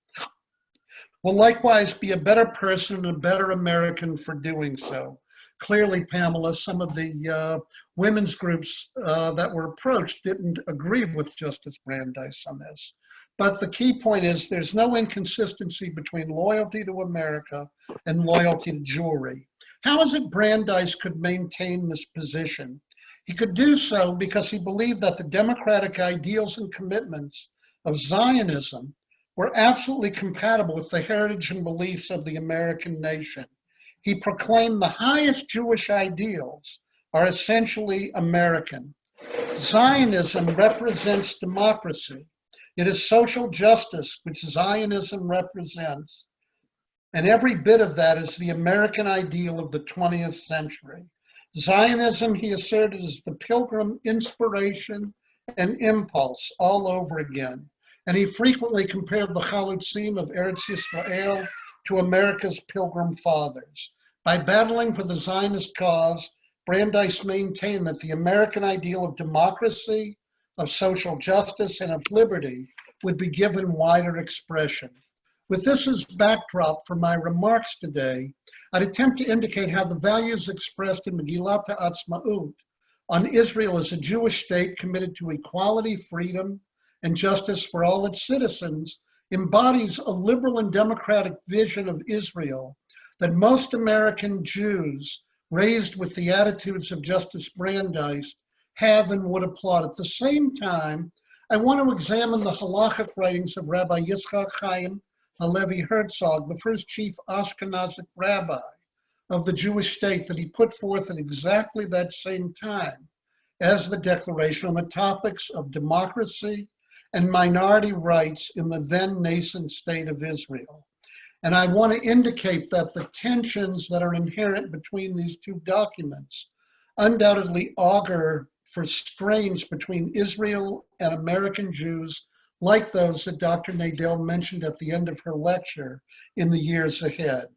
"will likewise be a better person and a better American for doing so." Clearly, Pamela, some of the women's groups that were approached didn't agree with Justice Brandeis on this. But the key point is there's no inconsistency between loyalty to America and loyalty to Jewry. How is it Brandeis could maintain this position? He could do so because he believed that the democratic ideals and commitments of Zionism were absolutely compatible with the heritage and beliefs of the American nation. He proclaimed the highest Jewish ideals are essentially American. Zionism represents democracy. It is social justice, which Zionism represents. And every bit of that is the American ideal of the 20th century. Zionism, he asserted, is the pilgrim inspiration and impulse all over again. And he frequently compared the Chalutzim of Eretz Yisrael to America's pilgrim fathers. By battling for the Zionist cause, Brandeis maintained that the American ideal of democracy, of social justice, and of liberty would be given wider expression. With this as backdrop for my remarks today, I'd attempt to indicate how the values expressed in Megillat Ha'atzmaut on Israel as a Jewish state committed to equality, freedom, and justice for all its citizens embodies a liberal and democratic vision of Israel that most American Jews raised with the attitudes of Justice Brandeis have and would applaud. At the same time, I want to examine the halachic writings of Rabbi Yitzhak Chaim Halevi Herzog, the first chief Ashkenazic rabbi of the Jewish state, that he put forth at exactly that same time as the Declaration on the topics of democracy and minority rights in the then nascent state of Israel. And I want to indicate that the tensions that are inherent between these two documents undoubtedly augur for strains between Israel and American Jews, like those that Dr. Nadell mentioned at the end of her lecture, in the years ahead.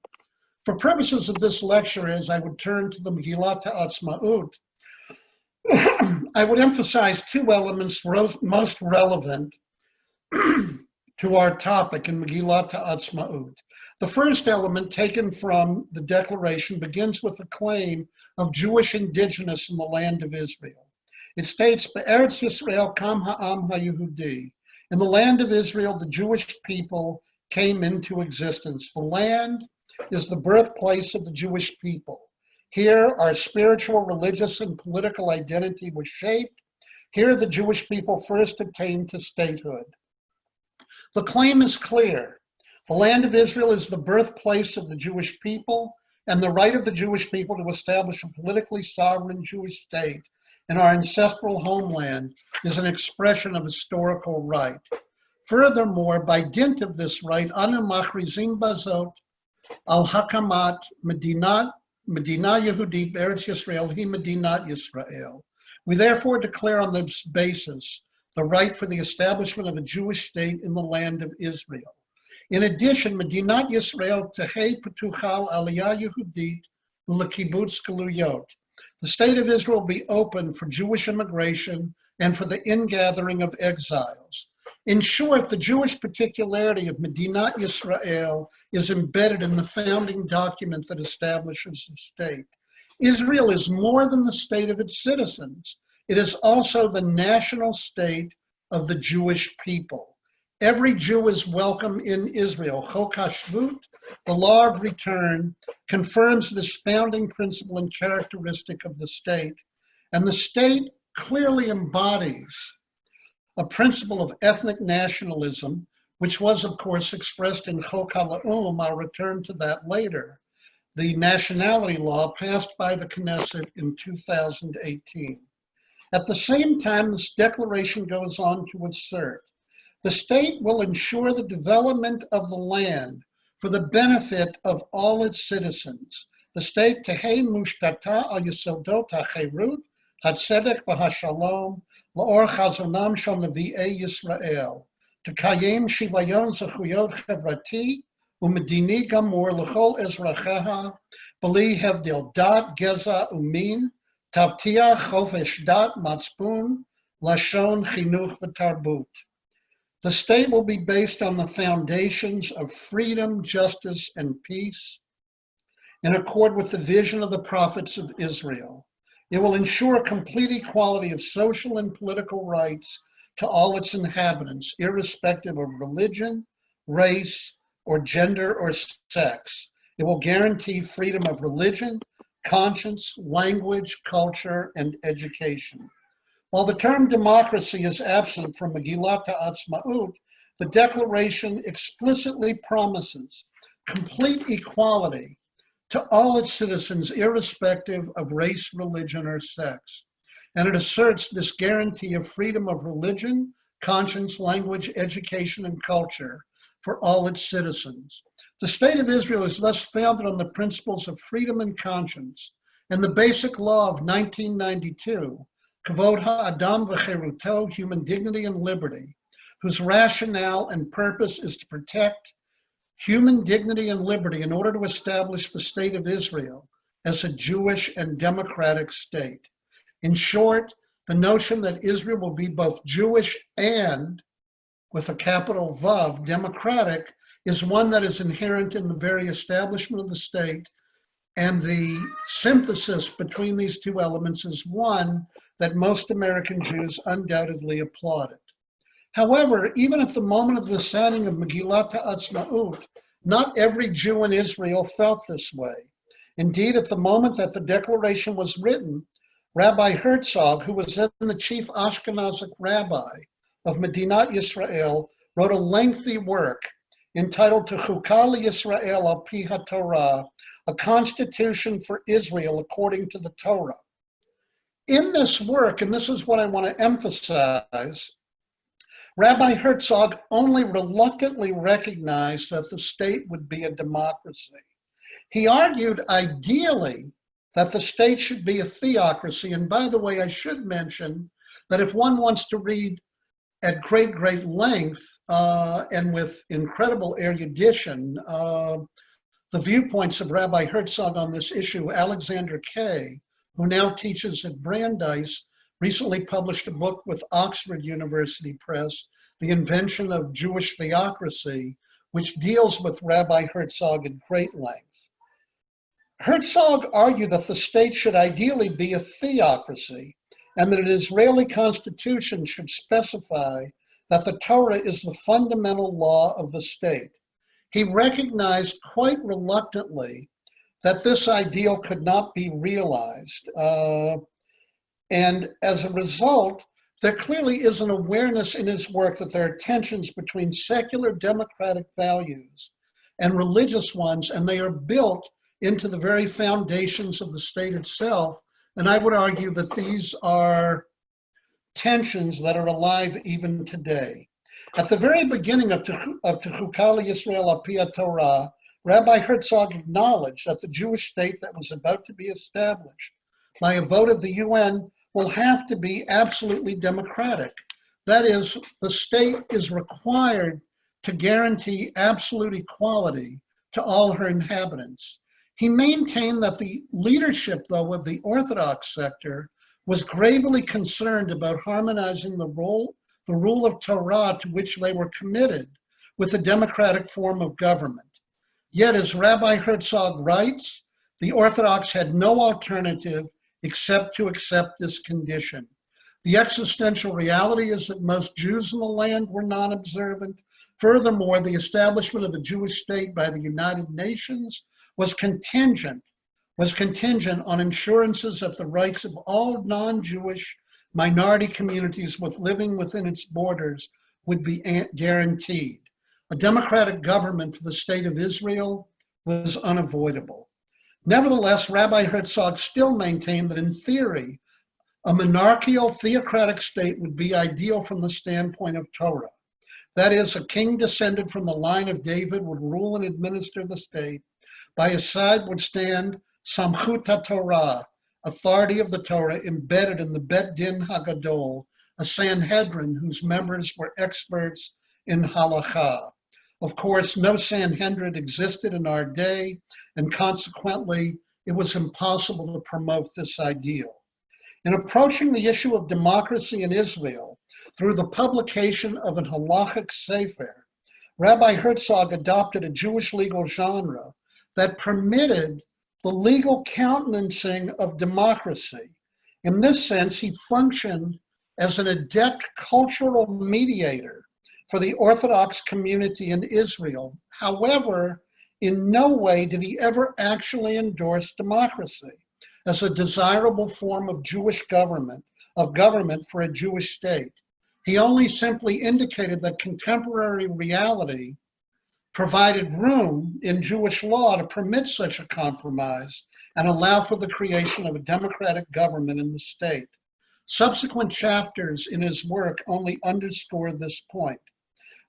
For purposes of this lecture, as I would turn to the Megillat Ha'atzmaut, I would emphasize two elements most relevant to our topic in Megillat Ha'atzmaut. The first element, taken from the Declaration, begins with a claim of Jewish indigenous in the land of Israel. It states, Be'eretz Yisrael kam ha'am ha'yehudi. In the land of Israel, the Jewish people came into existence. The land is the birthplace of the Jewish people. Here, our spiritual, religious, and political identity was shaped. Here, the Jewish people first attained to statehood. The claim is clear. The land of Israel is the birthplace of the Jewish people, and the right of the Jewish people to establish a politically sovereign Jewish state in our ancestral homeland is an expression of historical right. Furthermore, by dint of this right, anu machrizim bazot al hakamat Medina Yehudit Eretz Yisrael hi Medinat Yisrael. We therefore declare on this basis the right for the establishment of a Jewish state in the land of Israel. In addition, Medinat Yisrael tehei petuchal aliyah Yehudit u'lekibbutz galuyot. The state of Israel will be open for Jewish immigration and for the ingathering of exiles. In short, the Jewish particularity of Medinat Yisrael is embedded in the founding document that establishes the state. Israel is more than the state of its citizens. It is also the national state of the Jewish people. Every Jew is welcome in Israel. Chok HaShvut, the law of return, confirms this founding principle and characteristic of the state. And the state clearly embodies a principle of ethnic nationalism, which was, of course, expressed in Chok HaLa'um. I'll return to that later. The nationality law passed by the Knesset in 2018. At the same time, this declaration goes on to assert, the state will ensure the development of the land for the benefit of all its citizens. The state tehei mushtata al yesodot ha'cherut, hatzedek v'hashalom, la'or chazonam shel nevi'ei Yisrael, tekayem shivayon zechuyot chevrati, u'medini gamor l'chol ezracheha, b'li hevdil dat, geza, u'min, tavtiach chofesh dat, matzpun, lashon, chinuch, v'tarbut. The state will be based on the foundations of freedom, justice, and peace in accord with the vision of the prophets of Israel. It will ensure complete equality of social and political rights to all its inhabitants, irrespective of religion, race, or gender or sex. It will guarantee freedom of religion, conscience, language, culture, and education. While the term democracy is absent from Megillat Ha'atzmaut, the Declaration explicitly promises complete equality to all its citizens, irrespective of race, religion, or sex. And it asserts this guarantee of freedom of religion, conscience, language, education, and culture for all its citizens. The state of Israel is thus founded on the principles of freedom and conscience and the basic law of 1992, Kavod ha'adam v'cheruto, human dignity and liberty, whose rationale and purpose is to protect human dignity and liberty in order to establish the state of Israel as a Jewish and democratic state. In short, the notion that Israel will be both Jewish and, with a capital Vav, democratic, is one that is inherent in the very establishment of the state, and the synthesis between these two elements is one that most American Jews undoubtedly applauded. However, even at the moment of the signing of Megillat Ha'atzmaut, not every Jew in Israel felt this way. Indeed, at the moment that the declaration was written, Rabbi Herzog, who was then the chief Ashkenazic rabbi of Medinat Yisrael, wrote a lengthy work entitled Chukah Yisrael al Pi HaTorah, a constitution for Israel according to the Torah. In this work, and this is what I want to emphasize, Rabbi Herzog only reluctantly recognized that the state would be a democracy. He argued ideally that the state should be a theocracy. And by the way, I should mention that if one wants to read at great length and with incredible erudition, the viewpoints of Rabbi Herzog on this issue, Alexander Kay, who now teaches at Brandeis, recently published a book with Oxford University Press, The Invention of Jewish Theocracy, which deals with Rabbi Herzog at great length. Herzog argued that the state should ideally be a theocracy and that an Israeli constitution should specify that the Torah is the fundamental law of the state. He recognized quite reluctantly that this ideal could not be realized. And as a result, there clearly is an awareness in his work that there are tensions between secular democratic values and religious ones, and they are built into the very foundations of the state itself. And I would argue that these are tensions that are alive even today. At the very beginning of Chukah Yisrael al Pi HaTorah, Rabbi Herzog acknowledged that the Jewish state that was about to be established by a vote of the UN will have to be absolutely democratic. That is, the state is required to guarantee absolute equality to all her inhabitants. He maintained that the leadership, though, of the Orthodox sector was gravely concerned about harmonizing the rule of Torah to which they were committed with the democratic form of government. Yet, as Rabbi Herzog writes, the Orthodox had no alternative except to accept this condition. The existential reality is that most Jews in the land were non-observant. Furthermore, the establishment of a Jewish state by the United Nations was contingent on assurances that the rights of all non-Jewish minority communities living within its borders would be guaranteed. A democratic government for the state of Israel was unavoidable. Nevertheless, Rabbi Herzog still maintained that in theory, a monarchical theocratic state would be ideal from the standpoint of Torah. That is, a king descended from the line of David would rule and administer the state. By his side would stand Samchut HaTorah, authority of the Torah embedded in the Bet Din HaGadol, a Sanhedrin whose members were experts in Halacha. Of course, no Sanhedrin existed in our day, and consequently, it was impossible to promote this ideal. In approaching the issue of democracy in Israel through the publication of an halachic sefer, Rabbi Herzog adopted a Jewish legal genre that permitted the legal countenancing of democracy. In this sense, he functioned as an adept cultural mediator for the Orthodox community in Israel. However, in no way did he ever actually endorse democracy as a desirable form of Jewish government for a Jewish state. He only simply indicated that contemporary reality provided room in Jewish law to permit such a compromise and allow for the creation of a democratic government in the state. Subsequent chapters in his work only underscore this point.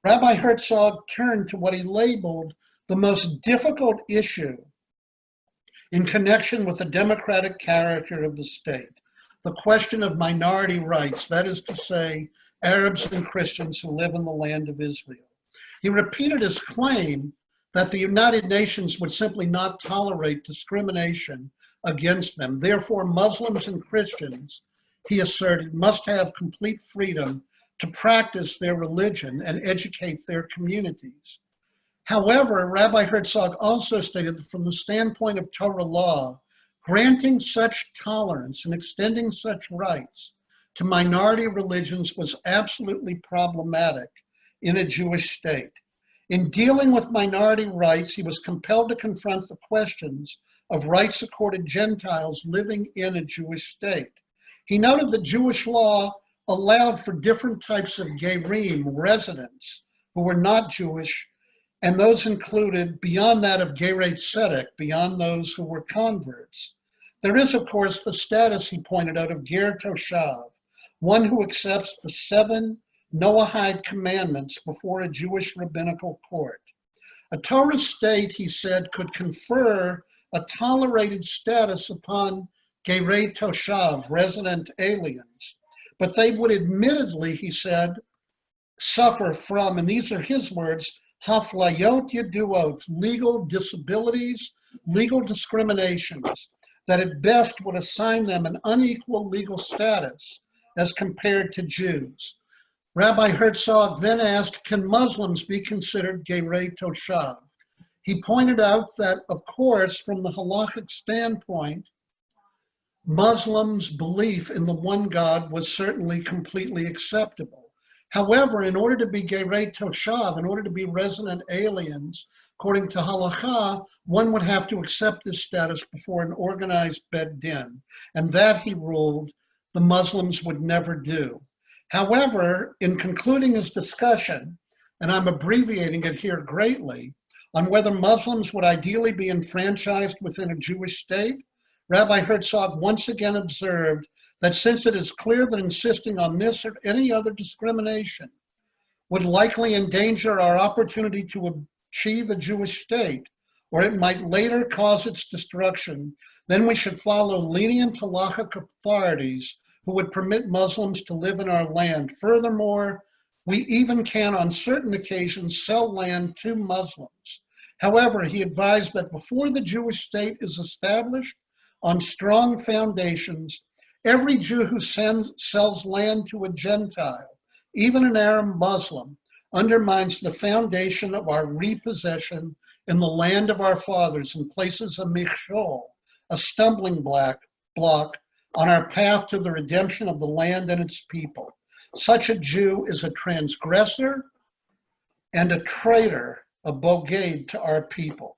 Rabbi Herzog turned to what he labeled the most difficult issue in connection with the democratic character of the state, the question of minority rights, that is to say, Arabs and Christians who live in the land of Israel. He repeated his claim that the United Nations would simply not tolerate discrimination against them. Therefore, Muslims and Christians, he asserted, must have complete freedom to practice their religion and educate their communities. However, Rabbi Herzog also stated that from the standpoint of Torah law, granting such tolerance and extending such rights to minority religions was absolutely problematic in a Jewish state. In dealing with minority rights, he was compelled to confront the questions of rights accorded Gentiles living in a Jewish state. He noted that Jewish law allowed for different types of gerim, residents, who were not Jewish, and those included beyond that of gerei tzedek, beyond those who were converts. There is, of course, the status, he pointed out, of ger toshav, one who accepts the 7 Noahide commandments before a Jewish rabbinical court. A Torah state, he said, could confer a tolerated status upon gerei toshav, resident aliens, but they would admittedly, he said, suffer from, and these are his words, haflayot yaduot, legal disabilities, legal discriminations, that at best would assign them an unequal legal status as compared to Jews. Rabbi Herzog then asked, can Muslims be considered gerei toshav? He pointed out that, of course, from the halachic standpoint, Muslims' belief in the one God was certainly completely acceptable. However, in order to be gerei toshav, in order to be resident aliens, according to Halacha, one would have to accept this status before an organized bet din, and that, he ruled, the Muslims would never do. However, in concluding his discussion, and I'm abbreviating it here greatly, on whether Muslims would ideally be enfranchised within a Jewish state, Rabbi Herzog once again observed that since it is clear that insisting on this or any other discrimination would likely endanger our opportunity to achieve a Jewish state, or it might later cause its destruction, then we should follow lenient halachic authorities who would permit Muslims to live in our land. Furthermore, we even can on certain occasions sell land to Muslims. However, he advised that before the Jewish state is established on strong foundations, every Jew who sells land to a Gentile, even an Arab Muslim, undermines the foundation of our repossession in the land of our fathers and places a michshol, a stumbling block, on our path to the redemption of the land and its people. Such a Jew is a transgressor and a traitor, a boged to our people.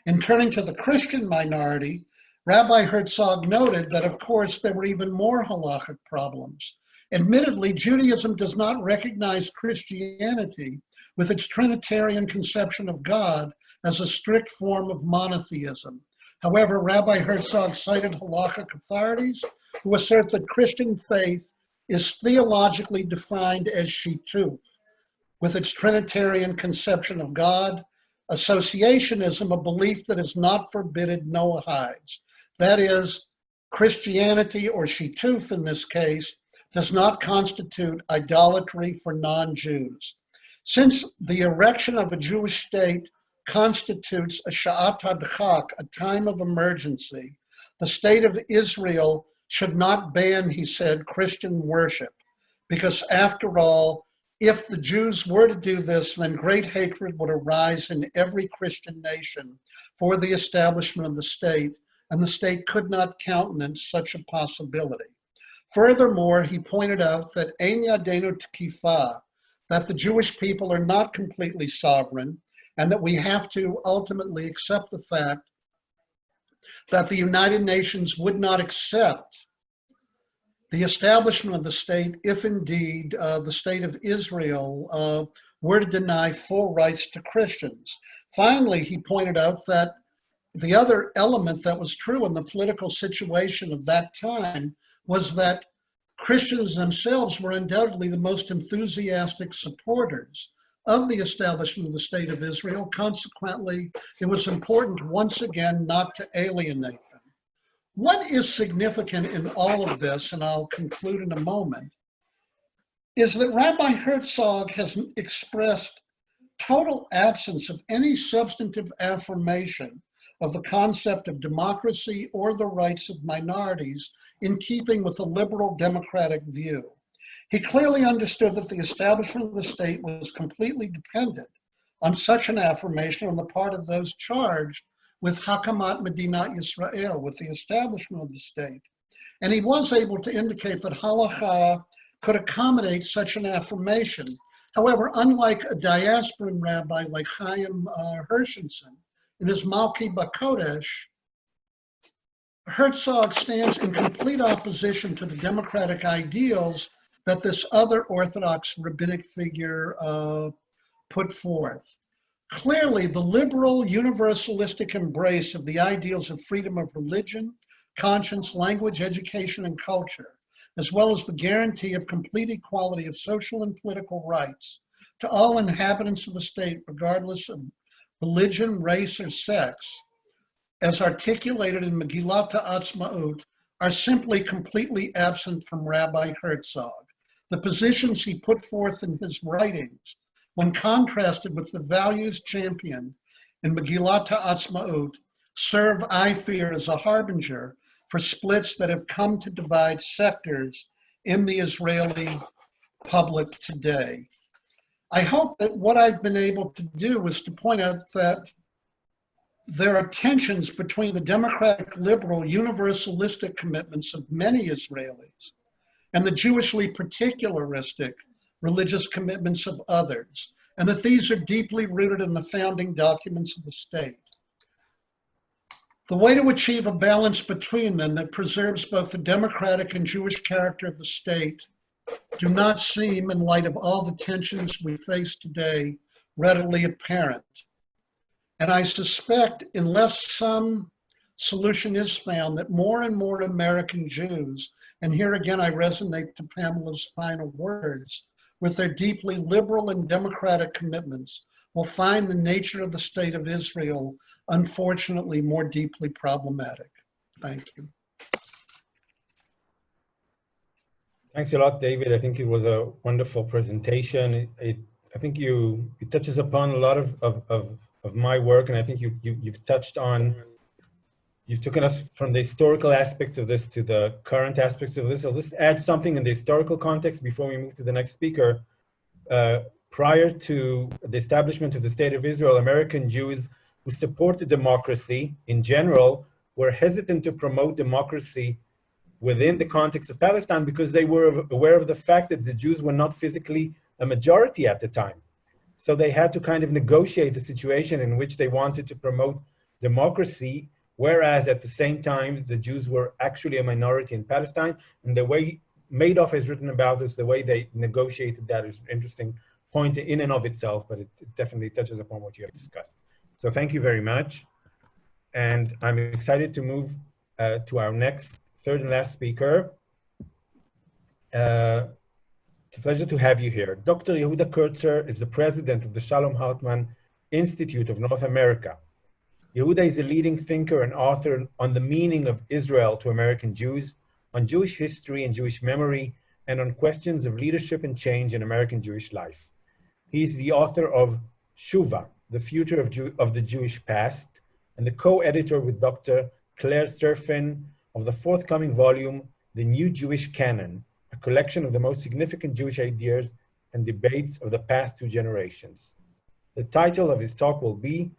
In turning to the Christian minority, Rabbi Herzog noted that, of course, there were even more halachic problems. Admittedly, Judaism does not recognize Christianity with its Trinitarian conception of God as a strict form of monotheism. However, Rabbi Herzog cited halachic authorities who assert that Christian faith is theologically defined as shituf, with its Trinitarian conception of God, associationism, a belief that is not forbidden Noahides. That is, Christianity, or shituf in this case, does not constitute idolatry for non-Jews. Since the erection of a Jewish state constitutes a sha'at hadchak, a time of emergency, the state of Israel should not ban, he said, Christian worship, because after all, if the Jews were to do this, then great hatred would arise in every Christian nation for the establishment of the state, and the state could not countenance such a possibility. Furthermore, he pointed out that ein yadenu tkifa, that the Jewish people are not completely sovereign, and that we have to ultimately accept the fact that the United Nations would not accept the establishment of the state if indeed the state of Israel were to deny full rights to Christians. Finally, he pointed out that the other element that was true in the political situation of that time was that Christians themselves were undoubtedly the most enthusiastic supporters of the establishment of the state of Israel. Consequently, it was important once again not to alienate them. What is significant in all of this, and I'll conclude in a moment, is that Rabbi Herzog has expressed total absence of any substantive affirmation of the concept of democracy or the rights of minorities in keeping with a liberal democratic view. He clearly understood that the establishment of the state was completely dependent on such an affirmation on the part of those charged with Hakamat Medinat Yisrael, with the establishment of the state. And he was able to indicate that Halacha could accommodate such an affirmation. However, unlike a diasporan rabbi like Chaim Aaronson, in his Malki Bakodesh, Herzog stands in complete opposition to the democratic ideals that this other Orthodox rabbinic figure put forth. Clearly, the liberal universalistic embrace of the ideals of freedom of religion, conscience, language, education, and culture, as well as the guarantee of complete equality of social and political rights to all inhabitants of the state, regardless of religion, race, or sex, as articulated in Megillat Ha'atzmaut, are simply completely absent from Rabbi Herzog. The positions he put forth in his writings, when contrasted with the values championed in Megillat Ha'atzmaut, serve, I fear, as a harbinger for splits that have come to divide sectors in the Israeli public today. I hope that what I've been able to do is to point out that there are tensions between the democratic, liberal, universalistic commitments of many Israelis and the Jewishly particularistic religious commitments of others, and that these are deeply rooted in the founding documents of the state. The way to achieve a balance between them that preserves both the democratic and Jewish character of the state do not seem, in light of all the tensions we face today, readily apparent. And I suspect, unless some solution is found, that more and more American Jews, and here again I resonate to Pamela's final words, with their deeply liberal and democratic commitments, will find the nature of the state of Israel, unfortunately, more deeply problematic. Thank you. Thanks a lot, David. I think it was a wonderful presentation. I think it touches upon a lot of my work, and I think you've touched on, you've taken us from the historical aspects of this to the current aspects of this. I'll just add something in the historical context before we move to the next speaker. Prior to the establishment of the State of Israel, American Jews who supported democracy in general were hesitant to promote democracy within the context of Palestine because they were aware of the fact that the Jews were not physically a majority at the time. So they had to kind of negotiate the situation in which they wanted to promote democracy, whereas at the same time, the Jews were actually a minority in Palestine. And the way Madoff has written about this, the way they negotiated that is an interesting point in and of itself, but it definitely touches upon what you have discussed. So thank you very much. And I'm excited to move to our next, third and last speaker. It's a pleasure to have you here. Dr. Yehuda Kurtzer is the president of the Shalom Hartman Institute of North America. Yehuda is a leading thinker and author on the meaning of Israel to American Jews, on Jewish history and Jewish memory, and on questions of leadership and change in American Jewish life. He is the author of Shuva, The Future of the Jewish Past, and the co-editor with Dr. Claire Serfin of the forthcoming volume, The New Jewish Canon, a collection of the most significant Jewish ideas and debates of the past two generations. The title of his talk will be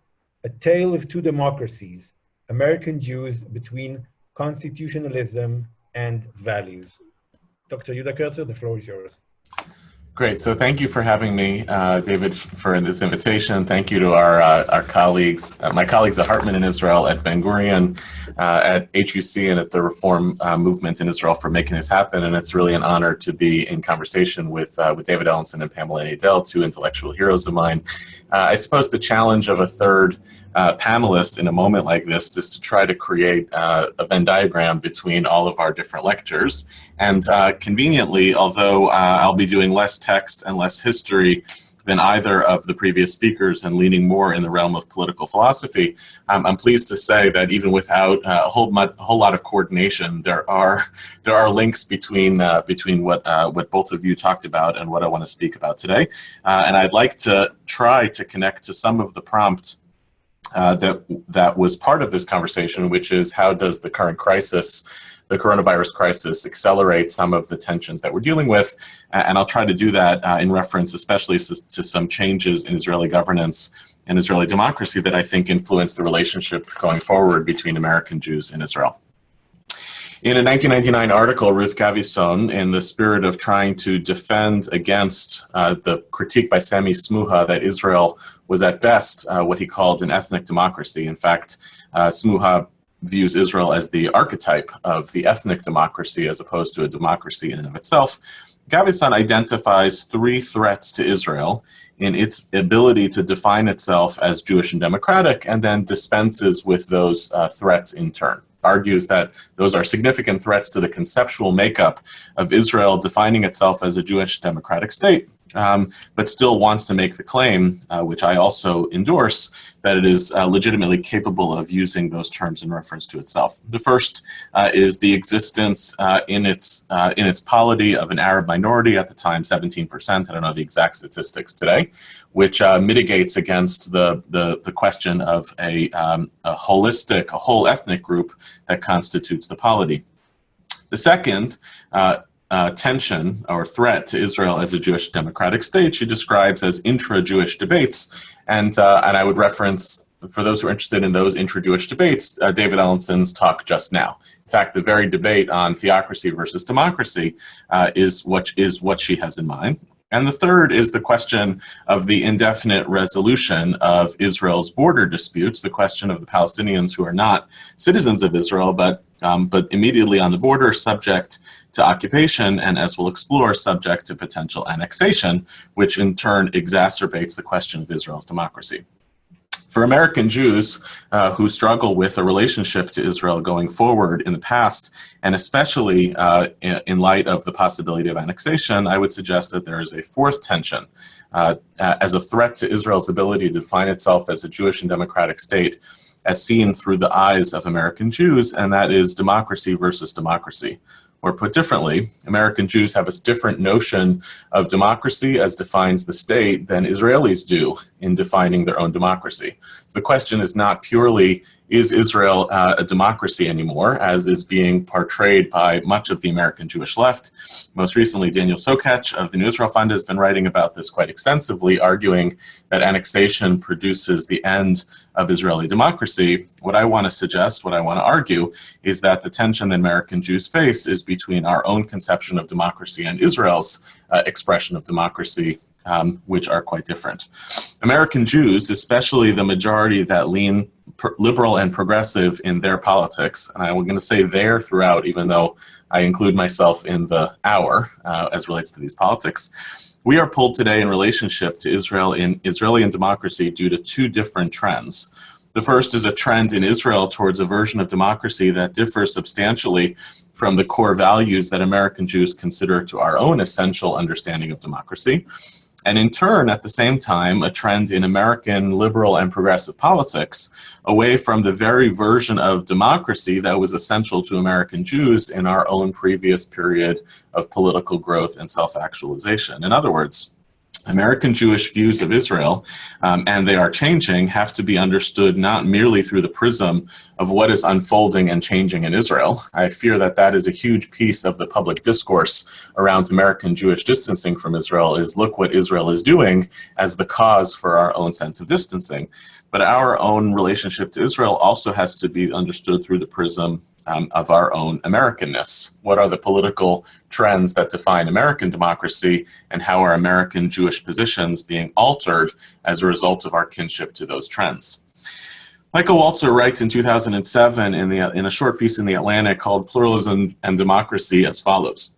A Tale of Two Democracies, American Jews Between Constitutionalism and Values. Dr. Yehuda Kurtzer, the floor is yours. Great. So thank you for having me, David, for this invitation. Thank you to our colleagues, my colleagues at Hartman in Israel, at Ben-Gurion, at HUC, and at the Reform Movement in Israel for making this happen. And it's really an honor to be in conversation with David Ellenson and Pamela Nadell, two intellectual heroes of mine. I suppose the challenge of a third panelist in a moment like this is to try to create a Venn diagram between all of our different lectures. And conveniently, although I'll be doing less text and less history than either of the previous speakers and leaning more in the realm of political philosophy, I'm pleased to say that even without a whole lot of coordination, there are links between what both of you talked about and what I want to speak about today. And I'd like to try to connect to some of the prompt that was part of this conversation, which is how does the current crisis, the coronavirus crisis, accelerate some of the tensions that we're dealing with? And I'll try to do that in reference especially to some changes in Israeli governance and Israeli democracy that I think influence the relationship going forward between American Jews and Israel. In a 1999 article, Ruth Gavison, in the spirit of trying to defend against the critique by Sami Smuha that Israel was at best what he called an ethnic democracy. In fact, Smuha views Israel as the archetype of the ethnic democracy as opposed to a democracy in and of itself. Gavison identifies 3 threats to Israel in its ability to define itself as Jewish and democratic, and then dispenses with those threats in turn. Argues that those are significant threats to the conceptual makeup of Israel defining itself as a Jewish democratic state, but still wants to make the claim, which I also endorse, that it is legitimately capable of using those terms in reference to itself. The first is the existence in its polity of an Arab minority, at the time 17%, I don't know the exact statistics today, which mitigates against the question of a holistic, a whole ethnic group that constitutes the polity. The second tension or threat to Israel as a Jewish democratic state she describes as intra-Jewish debates, and I would reference, for those who are interested in those intra-Jewish debates, David Ellenson's talk just now. In fact, the very debate on theocracy versus democracy is what she has in mind. And the third is the question of the indefinite resolution of Israel's border disputes, the question of the Palestinians who are not citizens of Israel, but immediately on the border, subject to occupation, and as we'll explore, subject to potential annexation, which in turn exacerbates the question of Israel's democracy. For American Jews who struggle with a relationship to Israel going forward in the past, and especially in light of the possibility of annexation, I would suggest that there is a fourth tension as a threat to Israel's ability to define itself as a Jewish and democratic state as seen through the eyes of American Jews, and that is democracy versus democracy. Or put differently, American Jews have a different notion of democracy as defines the state than Israelis do in defining their own democracy. The question is not purely, is Israel a democracy anymore, as is being portrayed by much of the American Jewish left. Most recently, Daniel Sokach of the New Israel Fund has been writing about this quite extensively, arguing that annexation produces the end of Israeli democracy. What I want to suggest, what I want to argue, is that the tension that American Jews face is between our own conception of democracy and Israel's expression of democracy, which are quite different. American Jews, especially the majority that lean liberal and progressive in their politics, and I'm going to say there throughout, even though I include myself in the our as relates to these politics, we are pulled today in relationship to Israel in Israeli democracy due to 2 different trends. The first is a trend in Israel towards a version of democracy that differs substantially from the core values that American Jews consider to our own essential understanding of democracy. And in turn, at the same time, a trend in American liberal and progressive politics away from the very version of democracy that was essential to American Jews in our own previous period of political growth and self-actualization. In other words, American Jewish views of Israel, and they are changing, have to be understood not merely through the prism of what is unfolding and changing in Israel. I fear that that is a huge piece of the public discourse around American Jewish distancing from Israel, is look what Israel is doing as the cause for our own sense of distancing. But our own relationship to Israel also has to be understood through the prism of our own Americanness. What are the political trends that define American democracy, and how are American Jewish positions being altered as a result of our kinship to those trends? Michael Walzer writes in 2007 in a short piece in The Atlantic called Pluralism and Democracy as follows.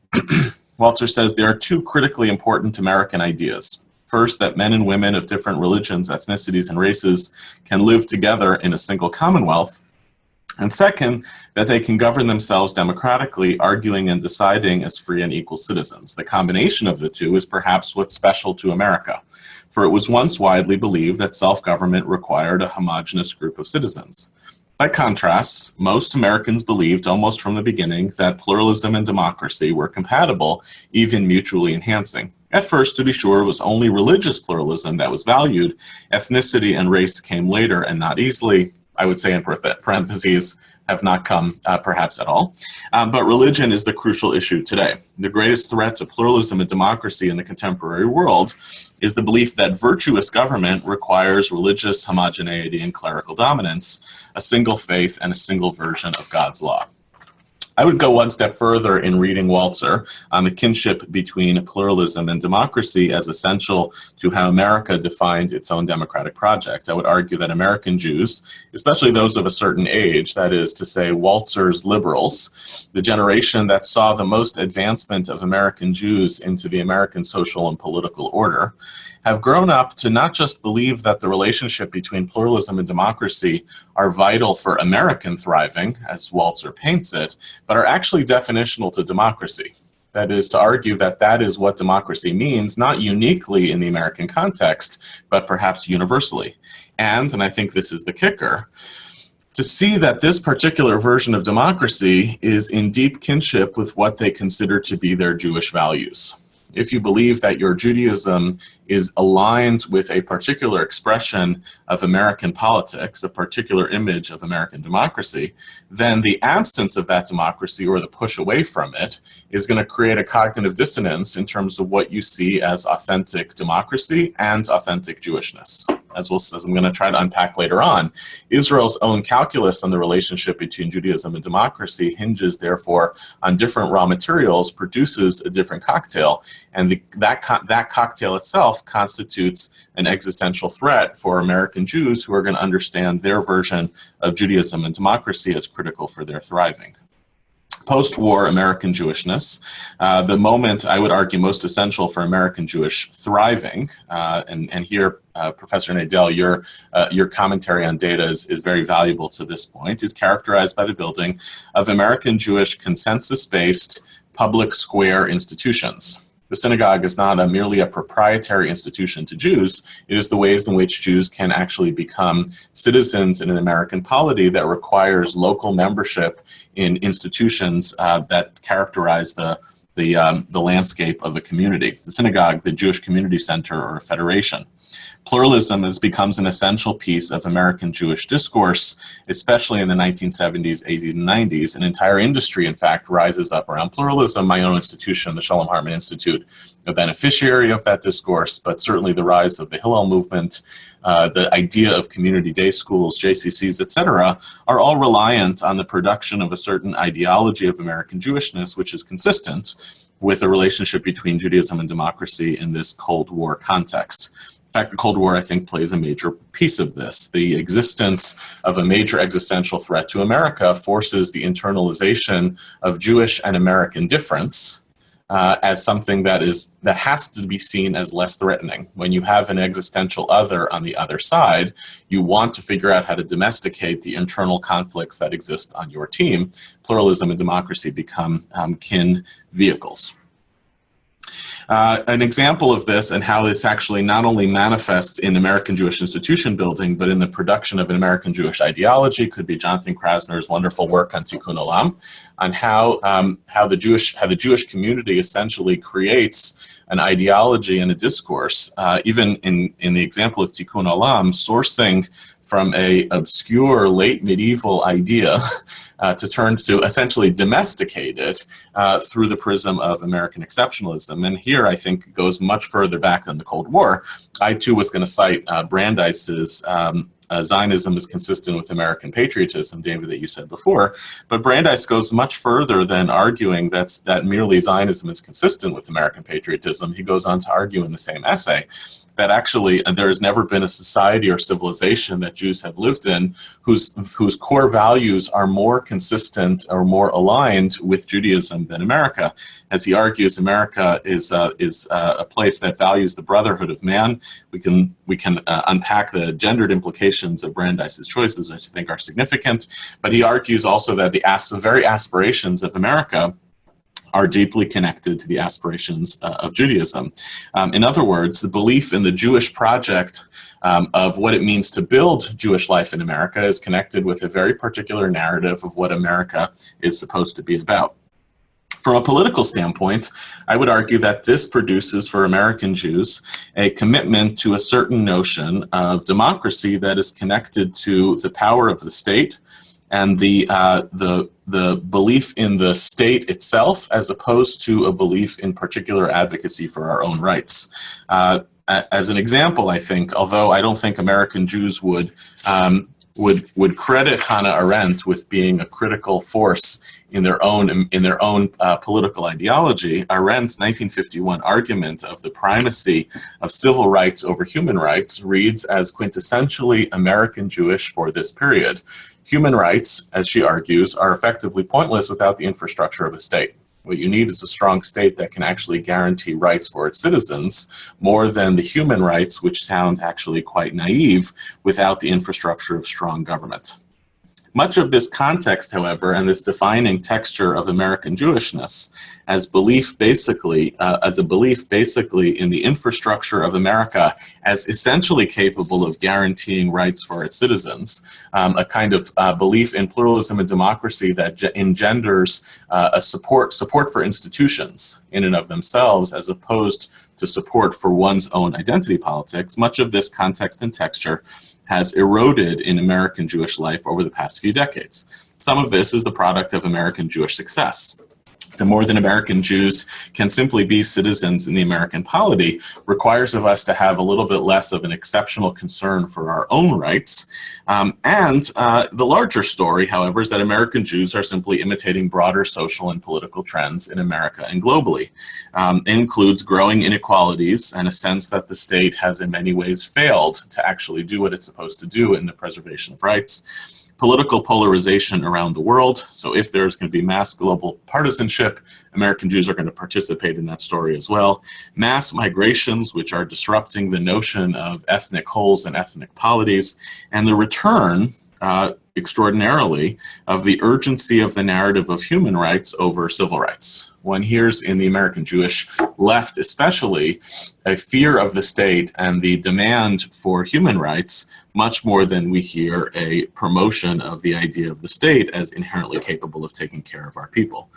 Walzer says, there are 2 critically important American ideas. First, that men and women of different religions, ethnicities, and races can live together in a single commonwealth. And second, that they can govern themselves democratically, arguing and deciding as free and equal citizens. The combination of the two is perhaps what's special to America, for it was once widely believed that self-government required a homogeneous group of citizens. By contrast, most Americans believed almost from the beginning that pluralism and democracy were compatible, even mutually enhancing. At first, to be sure, it was only religious pluralism that was valued. Ethnicity and race came later and not easily. I would say in parentheses, have not come perhaps at all. But religion is the crucial issue today. The greatest threat to pluralism and democracy in the contemporary world is the belief that virtuous government requires religious homogeneity and clerical dominance, a single faith, and a single version of God's law. I would go one step further in reading Waltzer on the kinship between pluralism and democracy as essential to how America defined its own democratic project. I would argue that American Jews, especially those of a certain age, that is to say Waltzer's liberals, the generation that saw the most advancement of American Jews into the American social and political order, have grown up to not just believe that the relationship between pluralism and democracy are vital for American thriving, as Waltzer paints it, but are actually definitional to democracy. That is, to argue that that is what democracy means, not uniquely in the American context, but perhaps universally. And I think this is the kicker, to see that this particular version of democracy is in deep kinship with what they consider to be their Jewish values. If you believe that your Judaism is aligned with a particular expression of American politics, a particular image of American democracy, then the absence of that democracy or the push away from it is going to create a cognitive dissonance in terms of what you see as authentic democracy and authentic Jewishness. As I'm going to try to unpack later on, Israel's own calculus on the relationship between Judaism and democracy hinges, therefore, on different raw materials, produces a different cocktail, and that cocktail itself constitutes an existential threat for American Jews who are going to understand their version of Judaism and democracy as critical for their thriving. Post-war American Jewishness, the moment I would argue most essential for American Jewish thriving, and here, Professor Nadell, your commentary on data is very valuable to this point, is characterized by the building of American Jewish consensus-based public square institutions. The synagogue is not merely a proprietary institution to Jews. It is the ways in which Jews can actually become citizens in an American polity that requires local membership in institutions that characterize the landscape of a community. The synagogue, the Jewish community center, or a federation. Pluralism becomes an essential piece of American Jewish discourse, especially in the 1970s, 80s, and 90s. An entire industry, in fact, rises up around pluralism. My own institution, the Shalom Hartman Institute, a beneficiary of that discourse, but certainly the rise of the Hillel movement, the idea of community day schools, JCCs, etc., are all reliant on the production of a certain ideology of American Jewishness, which is consistent with a relationship between Judaism and democracy in this Cold War context. In fact, the Cold War, I think, plays a major piece of this. The existence of a major existential threat to America forces the internalization of Jewish and American difference as something that has to be seen as less threatening. When you have an existential other on the other side, you want to figure out how to domesticate the internal conflicts that exist on your team. Pluralism and democracy become kin vehicles. An example of this and how this actually not only manifests in American Jewish institution building, but in the production of an American Jewish ideology could be Jonathan Krasner's wonderful work on Tikkun Olam, on how the Jewish community essentially creates an ideology and a discourse, even in the example of Tikkun Olam, sourcing from a obscure late medieval idea to turn to essentially domesticate it through the prism of American exceptionalism. And here I think goes much further back than the Cold War. I too was going to cite Brandeis's Zionism is consistent with American patriotism, David, that you said before, but Brandeis goes much further than arguing that merely Zionism is consistent with American patriotism. He goes on to argue in the same essay that actually there has never been a society or civilization that Jews have lived in whose core values are more consistent or more aligned with Judaism than America. As he argues, America is a place that values the brotherhood of man. We can unpack the gendered implications of Brandeis's choices, which I think are significant. But he argues also that the very aspirations of America are deeply connected to the aspirations of Judaism. In other words, the belief in the Jewish project of what it means to build Jewish life in America is connected with a very particular narrative of what America is supposed to be about. From a political standpoint, I would argue that this produces for American Jews a commitment to a certain notion of democracy that is connected to the power of the state and the belief in the state itself, as opposed to a belief in particular advocacy for our own rights. As an example, I think, although I don't think American Jews would credit Hannah Arendt with being a critical force in their own political ideology, Arendt's 1951 argument of the primacy of civil rights over human rights reads as quintessentially American Jewish for this period. Human rights, as she argues, are effectively pointless without the infrastructure of a state. What you need is a strong state that can actually guarantee rights for its citizens, more than the human rights, which sound actually quite naive, without the infrastructure of strong government. Much of this context, however, and this defining texture of American Jewishness as a belief basically in the infrastructure of America as essentially capable of guaranteeing rights for its citizens, a kind of belief in pluralism and democracy that engenders a support for institutions in and of themselves, as opposed to support for one's own identity politics. Much of this context and texture has eroded in American Jewish life over the past few decades. Some of this is the product of American Jewish success. The more than American Jews can simply be citizens in the American polity requires of us to have a little bit less of an exceptional concern for our own rights. The larger story, however, is that American Jews are simply imitating broader social and political trends in America and globally. It includes growing inequalities and a sense that the state has in many ways failed to actually do what it's supposed to do in the preservation of rights. Political polarization around the world. So if there's going to be mass global partisanship, American Jews are going to participate in that story as well. Mass migrations, which are disrupting the notion of ethnic wholes and ethnic polities, and the return, extraordinarily, of the urgency of the narrative of human rights over civil rights. One hears in the American Jewish left especially a fear of the state and the demand for human rights much more than we hear a promotion of the idea of the state as inherently capable of taking care of our people.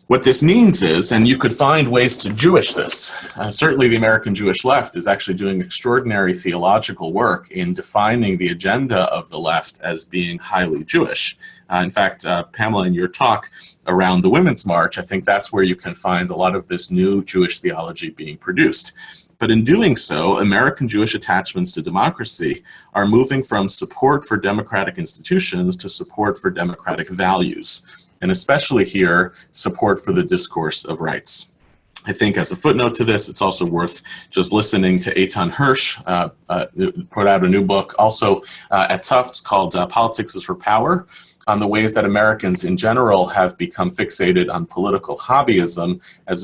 What this means is, and you could find ways to Jewish this, certainly the American Jewish left is actually doing extraordinary theological work in defining the agenda of the left as being highly Jewish. In fact, Pamela, in your talk around the Women's March, I think that's where you can find a lot of this new Jewish theology being produced. But in doing so, American Jewish attachments to democracy are moving from support for democratic institutions to support for democratic values, and especially here, support for the discourse of rights. I think as a footnote to this, it's also worth just listening to Eitan Hirsch, put out a new book also at Tufts called Politics is for Power, on the ways that Americans in general have become fixated on political hobbyism as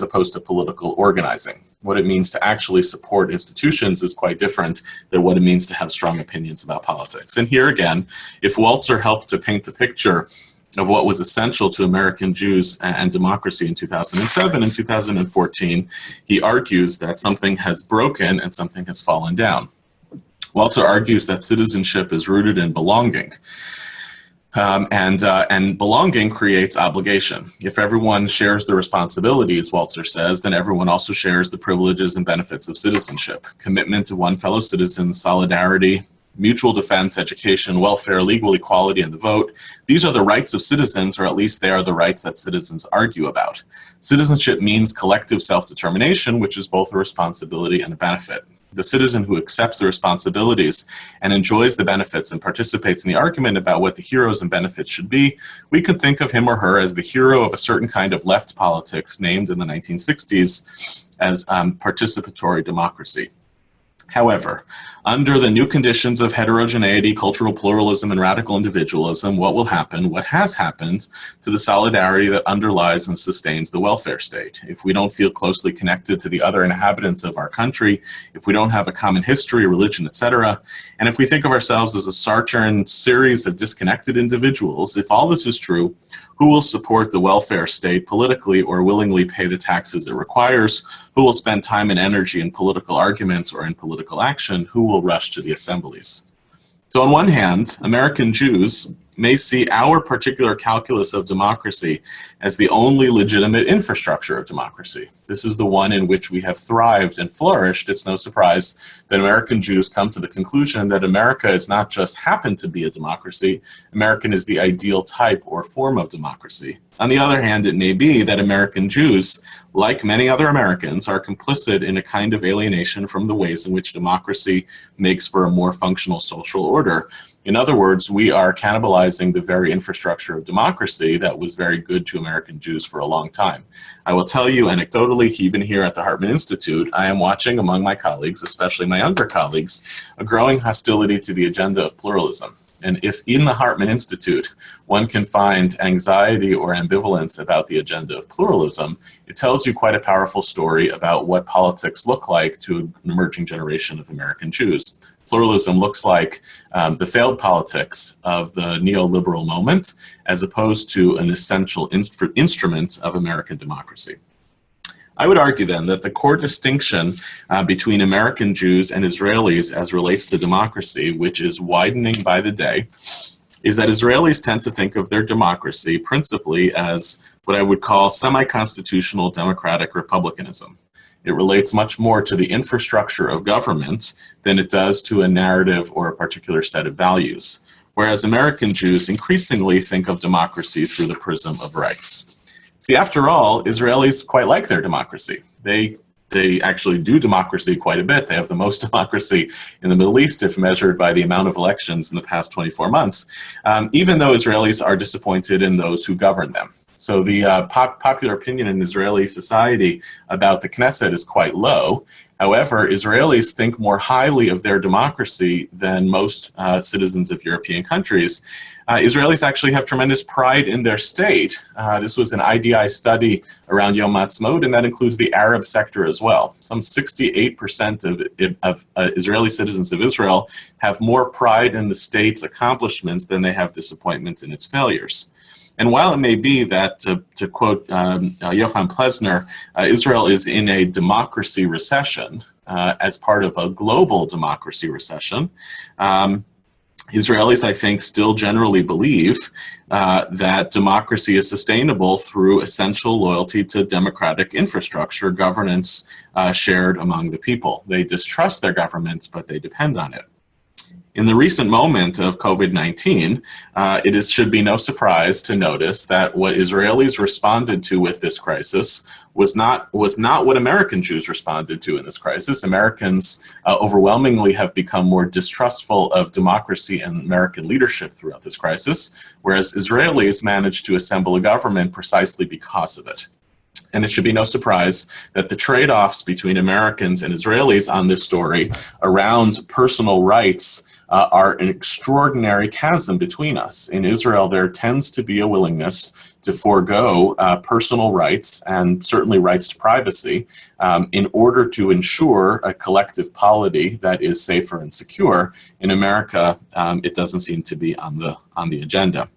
opposed to political organizing. What it means to actually support institutions is quite different than what it means to have strong opinions about politics. And here again, if Waltzer helped to paint the picture of what was essential to American Jews and democracy in 2007 and 2014, he argues that something has broken and something has fallen down. Waltzer argues that citizenship is rooted in belonging. And belonging creates obligation. If everyone shares the responsibilities, Waltzer says, then everyone also shares the privileges and benefits of citizenship. Commitment to one fellow citizen, solidarity, mutual defense, education, welfare, legal equality, and the vote. These are the rights of citizens, or at least they are the rights that citizens argue about. Citizenship means collective self-determination, which is both a responsibility and a benefit. the citizen who accepts the responsibilities and enjoys the benefits and participates in the argument about what the heroes and benefits should be, we could think of him or her as the hero of a certain kind of left politics named in the 1960s as participatory democracy. However, under the new conditions of heterogeneity, cultural pluralism, and radical individualism, what will happen, what has happened to the solidarity that underlies and sustains the welfare state? If we don't feel closely connected to the other inhabitants of our country, if we don't have a common history, religion, etc., and if we think of ourselves as a Sartrean series of disconnected individuals, if all this is true, who will support the welfare state politically or willingly pay the taxes it requires? Who will spend time and energy in political arguments or in political action? Who will rush to the assemblies? So on one hand, American Jews may see our particular calculus of democracy as the only legitimate infrastructure of democracy. This is the one in which we have thrived and flourished. It's no surprise that American Jews come to the conclusion that America is not just happened to be a democracy, American is the ideal type or form of democracy. On the other hand, it may be that American Jews, like many other Americans, are complicit in a kind of alienation from the ways in which democracy makes for a more functional social order. In other words, we are cannibalizing the very infrastructure of democracy that was very good to American Jews for a long time. I will tell you anecdotally, even here at the Hartman Institute, I am watching among my colleagues, especially my younger colleagues, a growing hostility to the agenda of pluralism. And if in the Hartman Institute one can find anxiety or ambivalence about the agenda of pluralism, it tells you quite a powerful story about what politics look like to an emerging generation of American Jews. Pluralism looks like the failed politics of the neoliberal moment, as opposed to an essential instrument of American democracy. I would argue then that the core distinction between American Jews and Israelis as relates to democracy, which is widening by the day, is that Israelis tend to think of their democracy principally as what I would call semi-constitutional democratic republicanism. It relates much more to the infrastructure of government than it does to a narrative or a particular set of values, whereas American Jews increasingly think of democracy through the prism of rights. See, after all, Israelis quite like their democracy. They actually do democracy quite a bit. They have the most democracy in the Middle East if measured by the amount of elections in the past 24 months, even though Israelis are disappointed in those who govern them. So the popular opinion in Israeli society about the Knesset is quite low. However, Israelis think more highly of their democracy than most citizens of European countries. Israelis actually have tremendous pride in their state. This was an IDI study around Yom Ha'atzmaut, and that includes the Arab sector as well. Some 68% of Israeli citizens of Israel have more pride in the state's accomplishments than they have disappointment in its failures. And while it may be that, to quote Johann Plesner, Israel is in a democracy recession as part of a global democracy recession, Israelis, I think, still generally believe that democracy is sustainable through essential loyalty to democratic infrastructure, governance shared among the people. They distrust their government, but they depend on it. In the recent moment of COVID-19, it should be no surprise to notice that what Israelis responded to with this crisis was not what American Jews responded to in this crisis. Americans overwhelmingly have become more distrustful of democracy and American leadership throughout this crisis, whereas Israelis managed to assemble a government precisely because of it. And it should be no surprise that the trade-offs between Americans and Israelis on this story around personal rights are an extraordinary chasm between us. In Israel, there tends to be a willingness to forego personal rights and certainly rights to privacy in order to ensure a collective polity that is safer and secure. In America, it doesn't seem to be on the agenda.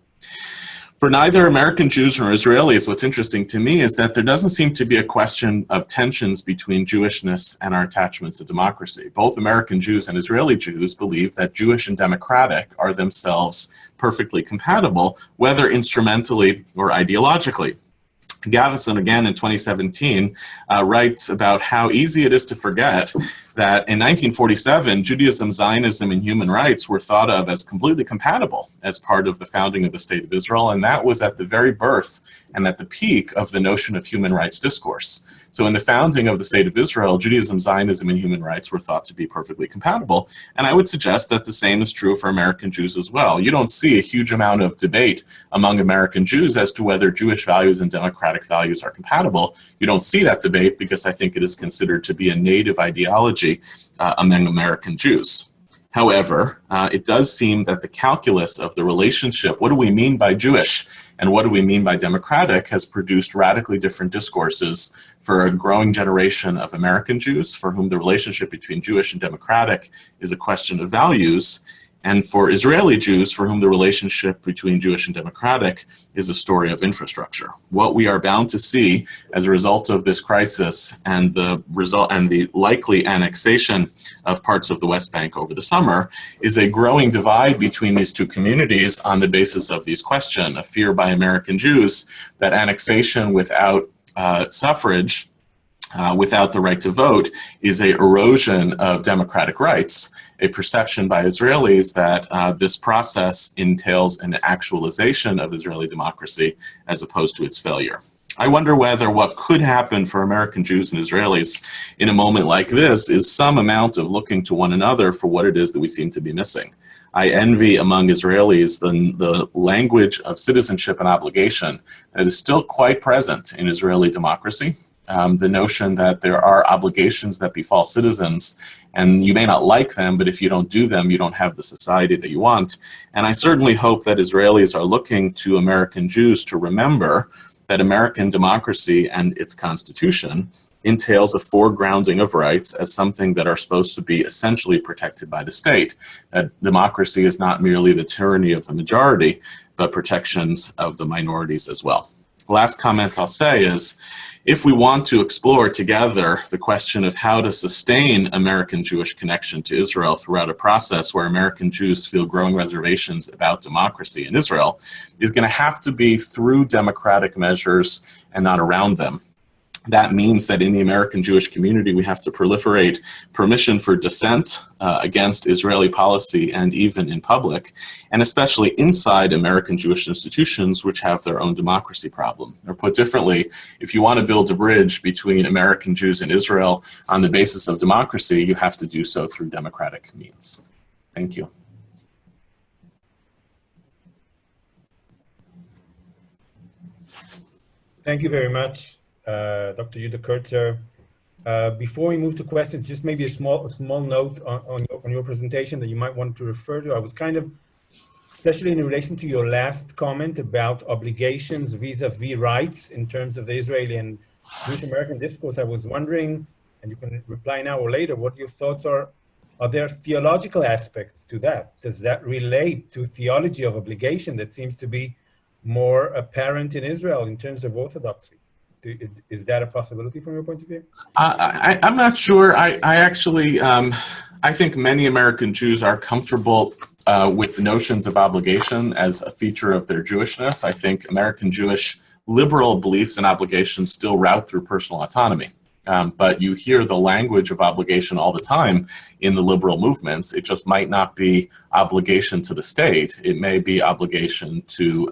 For neither American Jews nor Israelis, what's interesting to me is that there doesn't seem to be a question of tensions between Jewishness and our attachment to democracy. Both American Jews and Israeli Jews believe that Jewish and democratic are themselves perfectly compatible, whether instrumentally or ideologically. Gavison, again in 2017, writes about how easy it is to forget that in 1947, Judaism, Zionism, and human rights were thought of as completely compatible as part of the founding of the State of Israel, and that was at the very birth and at the peak of the notion of human rights discourse. So in the founding of the State of Israel, Judaism, Zionism, and human rights were thought to be perfectly compatible, and I would suggest that the same is true for American Jews as well. You don't see a huge amount of debate among American Jews as to whether Jewish values and democratic values are compatible. You don't see that debate because I think it is considered to be a native ideology among American Jews. However, it does seem that the calculus of the relationship, what do we mean by Jewish and what do we mean by democratic, has produced radically different discourses for a growing generation of American Jews for whom the relationship between Jewish and democratic is a question of values, and for Israeli Jews for whom the relationship between Jewish and democratic is a story of infrastructure. What we are bound to see as a result of this crisis and the likely annexation of parts of the West Bank over the summer is a growing divide between these two communities on the basis of these questions, a fear by American Jews that annexation without suffrage, without the right to vote, is an erosion of democratic rights, a perception by Israelis that this process entails an actualization of Israeli democracy as opposed to its failure. I wonder whether what could happen for American Jews and Israelis in a moment like this is some amount of looking to one another for what it is that we seem to be missing. I envy among Israelis the language of citizenship and obligation that is still quite present in Israeli democracy. The notion that there are obligations that befall citizens, and you may not like them, but if you don't do them, you don't have the society that you want. And I certainly hope that Israelis are looking to American Jews to remember that American democracy and its constitution entails a foregrounding of rights as something that are supposed to be essentially protected by the state. That democracy is not merely the tyranny of the majority, but protections of the minorities as well. The last comment I'll say is, if we want to explore together the question of how to sustain American Jewish connection to Israel throughout a process where American Jews feel growing reservations about democracy in Israel, is going to have to be through democratic measures and not around them. That means that in the American Jewish community, we have to proliferate permission for dissent against Israeli policy and even in public, and especially inside American Jewish institutions, which have their own democracy problem. Or put differently, if you want to build a bridge between American Jews and Israel on the basis of democracy, you have to do so through democratic means. Thank you. Thank you very much, Dr. Yehuda Kurtzer. Before we move to questions, just maybe a small note on your presentation that you might want to refer to. I was kind of, especially in relation to your last comment about obligations vis-a-vis rights in terms of the Israeli and Jewish American discourse, I was wondering, and you can reply now or later, what your thoughts are. Are there theological aspects to that? Does that relate to theology of obligation that seems to be more apparent in Israel in terms of orthodoxy? Is that a possibility from your point of view? I'm not sure. I think many American Jews are comfortable with notions of obligation as a feature of their Jewishness. I think American Jewish liberal beliefs and obligations still route through personal autonomy. But you hear the language of obligation all the time in the liberal movements. It just might not be obligation to the state. It may be obligation to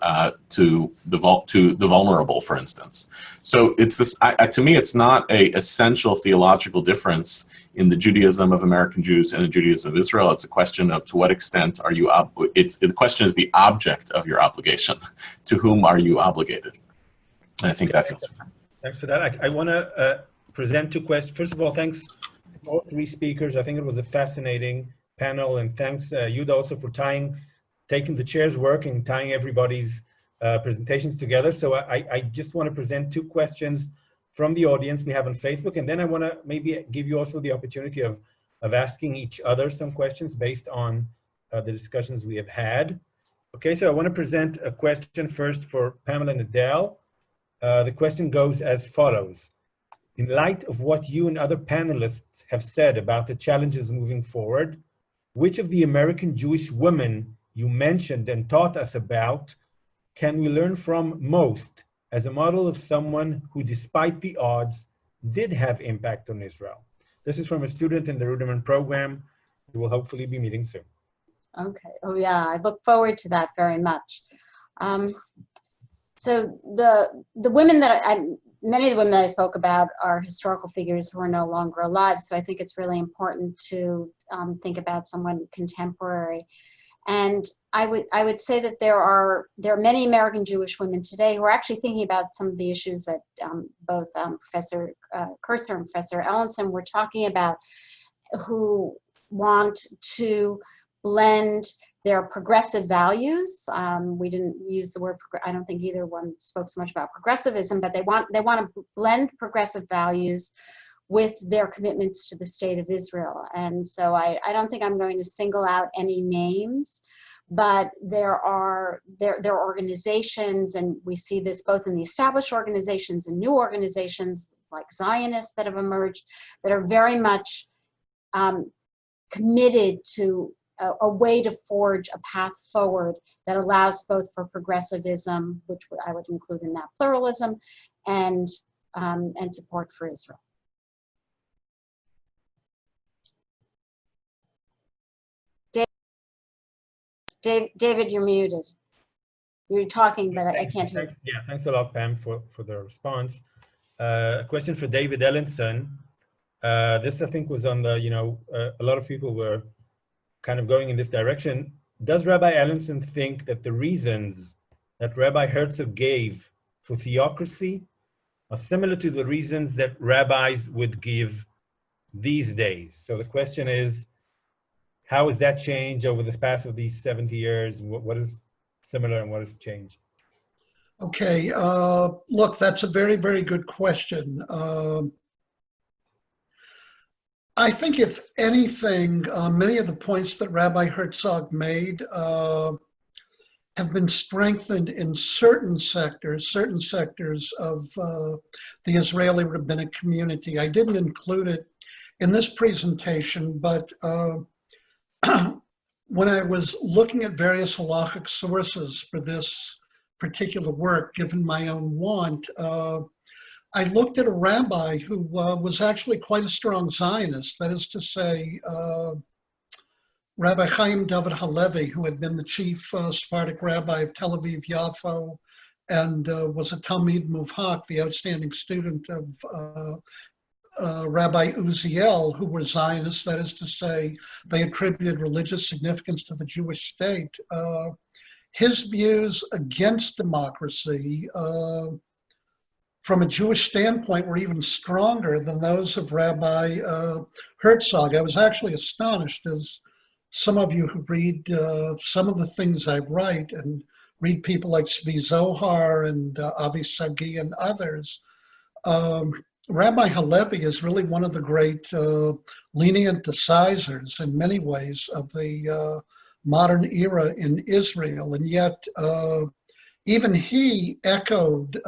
the vulnerable, for instance. So it's this. To me, it's not an essential theological difference in the Judaism of American Jews and the Judaism of Israel. It's a question of to what extent are you. The question is the object of your obligation. To whom are you obligated? And I think that feels. Thanks for that. I want to. Present two questions. First of all, thanks to all three speakers. I think it was a fascinating panel, and thanks Yehuda also for taking the chair's work and tying everybody's presentations together. So I just want to present two questions from the audience we have on Facebook, and then I want to maybe give you also the opportunity of asking each other some questions based on the discussions we have had. Okay, so I want to present a question first for Pamela and Nadell. The question goes as follows. In light of what you and other panelists have said about the challenges moving forward, which of the American Jewish women you mentioned and taught us about can we learn from most as a model of someone who, despite the odds, did have impact on Israel? This is from a student in the Ruderman program. We will hopefully be meeting soon. Okay. Oh yeah, I look forward to that very much. So the women that many of the women that I spoke about are historical figures who are no longer alive. So I think it's really important to think about someone contemporary. And I would say that there are many American Jewish women today who are actually thinking about some of the issues that both Professor Kurtzer and Professor Ellenson were talking about, who want to blend their progressive values. We didn't use the word, I don't think either one spoke so much about progressivism, but they want to blend progressive values with their commitments to the state of Israel. And so I don't think I'm going to single out any names, but there are organizations, and we see this both in the established organizations and new organizations like Zionists that have emerged, that are very much committed to a way to forge a path forward that allows both for progressivism, which I would include in that pluralism, and support for Israel. David, you're muted. You're talking, but I can't hear you. Yeah, thanks a lot, Pam, for the response. A question for David Ellenson. This, I think, was on the, a lot of people were kind of going in this direction. Does Rabbi Ellenson think that the reasons that Rabbi Herzog gave for theocracy are similar to the reasons that rabbis would give these days? So the question is, how has that changed over the past of these 70 years? What is similar and what has changed? Okay, look, that's a very, very good question. I think if anything, many of the points that Rabbi Herzog made have been strengthened in certain sectors of the Israeli rabbinic community. I didn't include it in this presentation, but when I was looking at various halachic sources for this particular work, given my own want, I looked at a rabbi who was actually quite a strong Zionist. That is to say, Rabbi Chaim David Halevi, who had been the chief Sephardic rabbi of Tel Aviv Yafo and was a Talmid Muvhak, the outstanding student of Rabbi Uziel, who were Zionists. That is to say, they attributed religious significance to the Jewish state. His views against democracy from a Jewish standpoint were even stronger than those of Rabbi Herzog. I was actually astonished, as some of you who read some of the things I write and read people like Zvi Zohar and Avi Sagi and others. Rabbi Halevi is really one of the great lenient decisors in many ways of the modern era in Israel. And yet even he echoed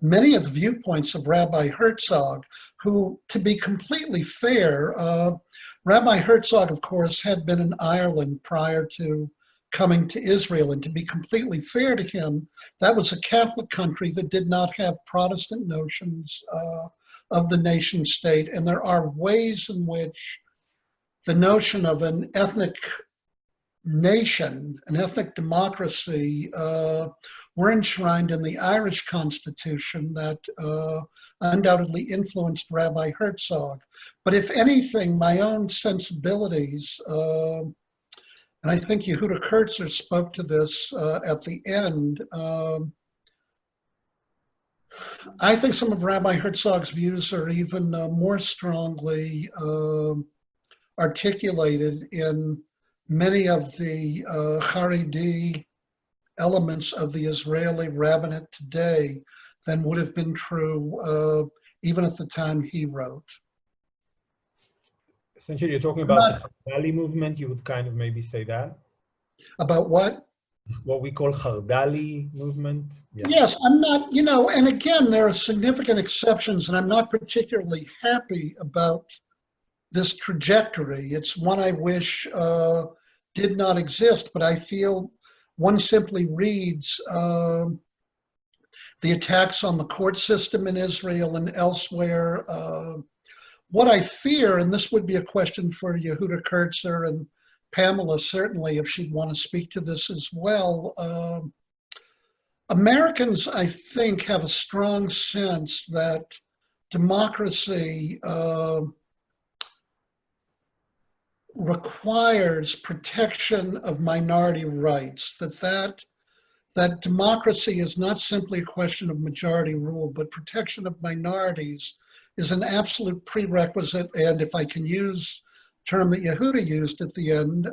many of the viewpoints of Rabbi Herzog, who, to be completely fair, Rabbi Herzog, of course, had been in Ireland prior to coming to Israel. And to be completely fair to him, that was a Catholic country that did not have Protestant notions of the nation state. And there are ways in which the notion of an ethnic nation, an ethnic democracy, were enshrined in the Irish Constitution that undoubtedly influenced Rabbi Herzog. But if anything, my own sensibilities, and I think Yehuda Kurtzer spoke to this at the end, I think some of Rabbi Herzog's views are even more strongly articulated in many of the Haredi elements of the Israeli rabbinate today than would have been true even at the time he wrote. Essentially, you're talking about the Chardali movement. You would kind of maybe say that? About what? What we call Chardali movement. Yeah. Yes, I'm not, and again, there are significant exceptions, and I'm not particularly happy about this trajectory. It's one I wish did not exist, but I feel one simply reads the attacks on the court system in Israel and elsewhere, what I fear, and this would be a question for Yehuda Kurtzer and Pamela, certainly, if she'd want to speak to this as well. Americans, I think, have a strong sense that democracy requires protection of minority rights, that democracy is not simply a question of majority rule, but protection of minorities is an absolute prerequisite, and if I can use the term that Yehuda used at the end,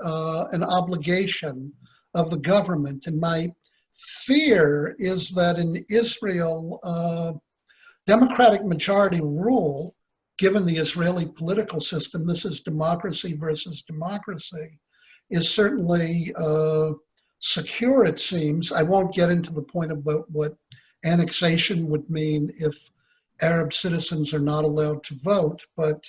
an obligation of the government. And my fear is that in Israel, democratic majority rule, given the Israeli political system, this is democracy versus democracy, is certainly secure, it seems. I won't get into the point about what annexation would mean if Arab citizens are not allowed to vote, but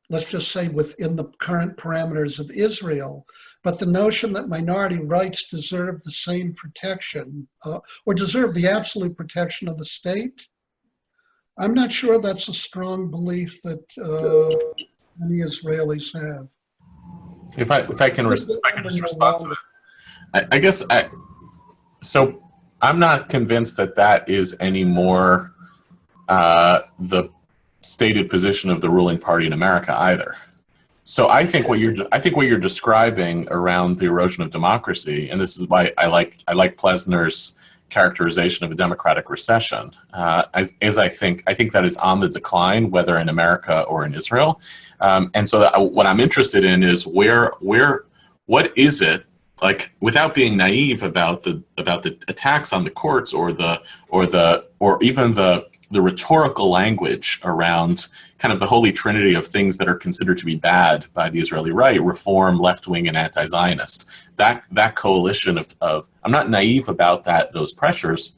let's just say within the current parameters of Israel. But the notion that minority rights deserve the same protection or deserve the absolute protection of the state, I'm not sure that's a strong belief that many Israelis have. If I can just respond to that, I guess so I'm not convinced that that is any more the stated position of the ruling party in America either. So I think what you're describing around the erosion of democracy, and this is why I like Plesner's characterization of a democratic recession, I think that is on the decline, whether in America or in Israel. And so what I'm interested in is what is it, like, without being naive about the attacks on the courts or even the rhetorical language around kind of the holy trinity of things that are considered to be bad by the Israeli right, reform, left-wing, and anti-Zionist. That coalition of I'm not naive about those pressures,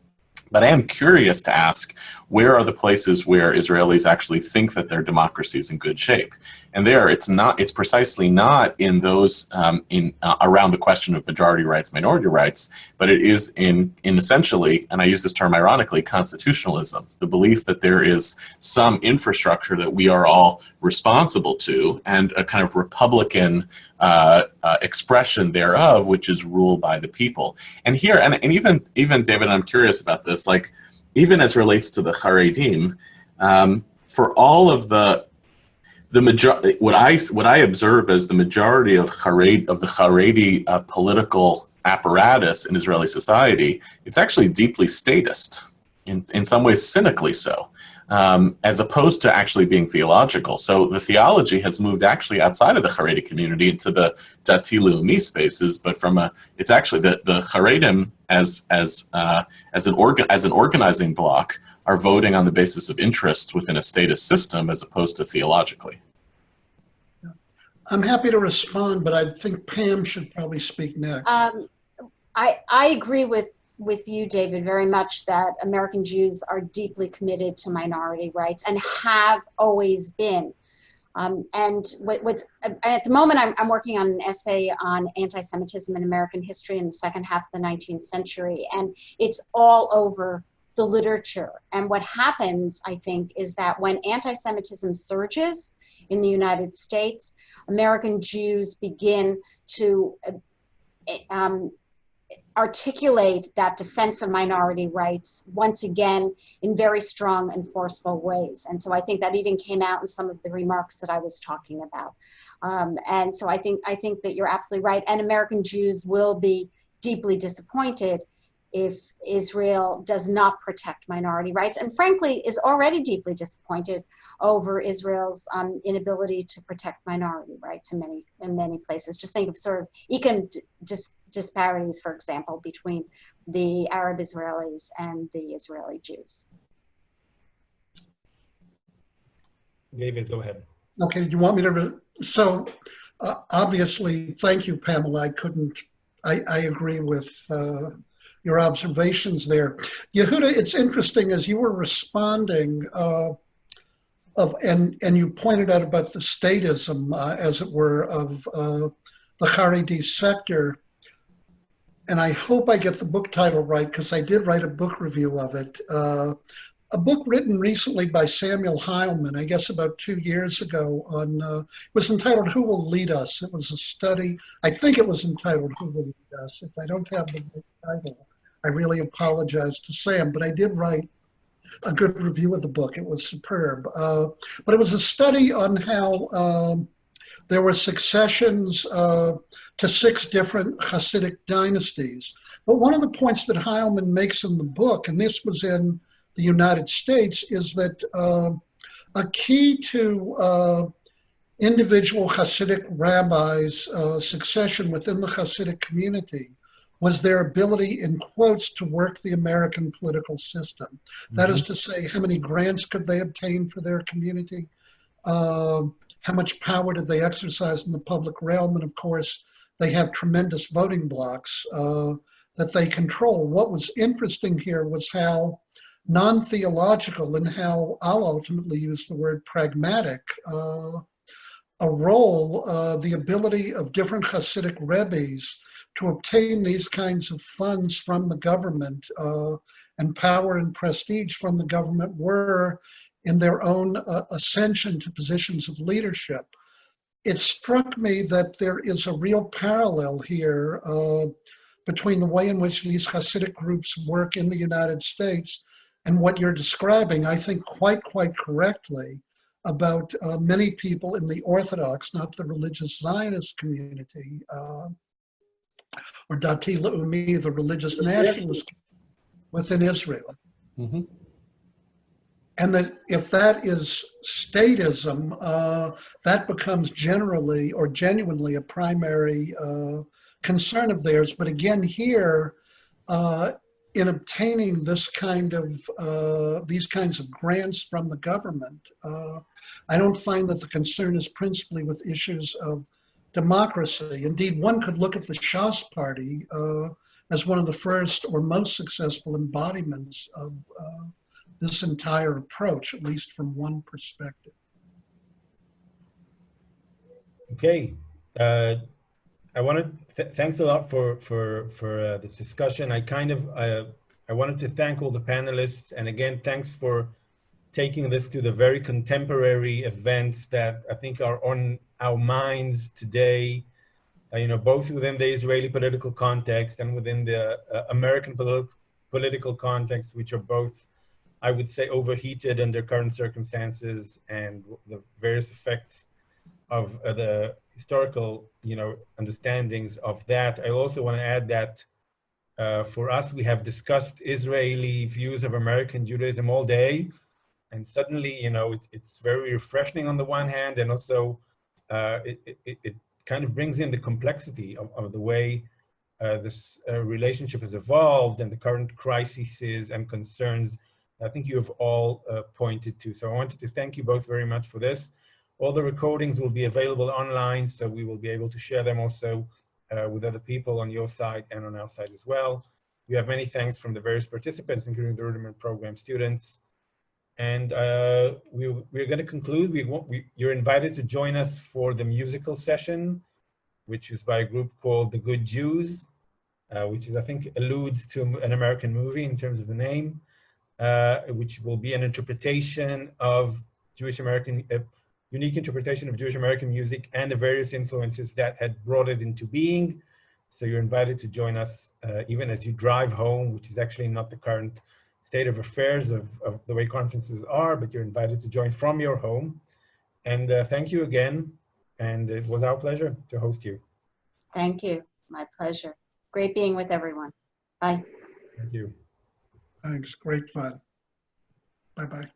but I am curious to ask, where are the places where Israelis actually think that their democracy is in good shape? And it's precisely not in those around the question of majority rights, minority rights, but it is in essentially, and I use this term ironically, constitutionalism, the belief that there is some infrastructure that we are all responsible to, and a kind of Republican expression thereof, which is ruled by the people. And here, and even David, I'm curious about this, like, even as relates to the Haredim, for all of what I observe as the majority of the Haredi political apparatus in Israeli society, it's actually deeply statist, in some ways cynically so, as opposed to actually being theological. So the theology has moved actually outside of the Haredi community into the Dati Leumi spaces, but it's actually the Haredim as an organizing bloc are voting on the basis of interest within a statist system as opposed to theologically. I'm happy to respond, but I think Pam should probably speak next. I agree with you, David, very much that American Jews are deeply committed to minority rights and have always been. And what's at the moment, I'm working on an essay on anti-Semitism in American history in the second half of the 19th century, and it's all over the literature. And what happens, I think, is that when anti-Semitism surges in the United States, American Jews begin to articulate that defense of minority rights once again in very strong and forceful ways. And so I think that even came out in some of the remarks that I was talking about. And so I think that you're absolutely right. And American Jews will be deeply disappointed if Israel does not protect minority rights, and frankly is already deeply disappointed over Israel's inability to protect minority rights in many places. Just think of sort of disparities, for example, between the Arab Israelis and the Israeli Jews. David, go ahead. Okay, do you want me to? So obviously, thank you, Pamela. I agree with your observations there. Yehuda, it's interesting as you were responding and you pointed out about the statism, as it were, of the Haredi sector. And I hope I get the book title right, because I did write a book review of it. a book written recently by Samuel Heilman, I guess about 2 years ago, on it was entitled "Who Will Lead Us?" It was a study. I think it was entitled "Who Will Lead Us?" If I don't have the right title, I really apologize to Sam, but I did write a good review of the book. It was superb. But it was a study on how there were successions to 6 different Hasidic dynasties. But one of the points that Heilman makes in the book, and this was in the United States, is that a key to individual Hasidic rabbis' succession within the Hasidic community was their ability, in quotes, to work the American political system. Mm-hmm. That is to say, how many grants could they obtain for their community? How much power did they exercise in the public realm? And of course, they have tremendous voting blocks that they control. What was interesting here was how non-theological and how I'll ultimately use the word pragmatic, a role, the ability of different Hasidic rebbes to obtain these kinds of funds from the government and power and prestige from the government were in their own ascension to positions of leadership. It struck me that there is a real parallel here between the way in which these Hasidic groups work in the United States and what you're describing, I think quite correctly, about many people in the Orthodox, not the religious Zionist community, or Dati Le'umi, the religious nationalist within Israel. Mm-hmm. And that if that is statism, that becomes generally or genuinely a primary concern of theirs. But again, here, in obtaining this kind of these kinds of grants from the government, I don't find that the concern is principally with issues of democracy. Indeed, one could look at the Shas party as one of the first or most successful embodiments of this entire approach, at least from one perspective. Okay, I wanted thanks a lot for this discussion. I wanted to thank all the panelists, and again, thanks for taking this to the very contemporary events that I think are on our minds today. Both within the Israeli political context and within the American political context, which are both, I would say, overheated under current circumstances and the various effects of the historical, understandings of that. I also want to add that for us, we have discussed Israeli views of American Judaism all day, and suddenly, it's very refreshing on the one hand, and also it kind of brings in the complexity of the way this relationship has evolved and the current crises and concerns I think you have all pointed to. So I wanted to thank you both very much for this. All the recordings will be available online, so we will be able to share them also with other people on your side and on our side as well. We have many thanks from the various participants, including the Rudiment Program students. And we're going to conclude. You're invited to join us for the musical session, which is by a group called The Good Jews, which is, I think, alludes to an American movie in terms of the name. Which will be an interpretation of unique interpretation of Jewish American music and the various influences that had brought it into being. So you're invited to join us even as you drive home, which is actually not the current state of affairs of the way conferences are, but you're invited to join from your home. And thank you again. And it was our pleasure to host you. Thank you. My pleasure. Great being with everyone. Bye. Thank you. Thanks, great fun. Bye-bye.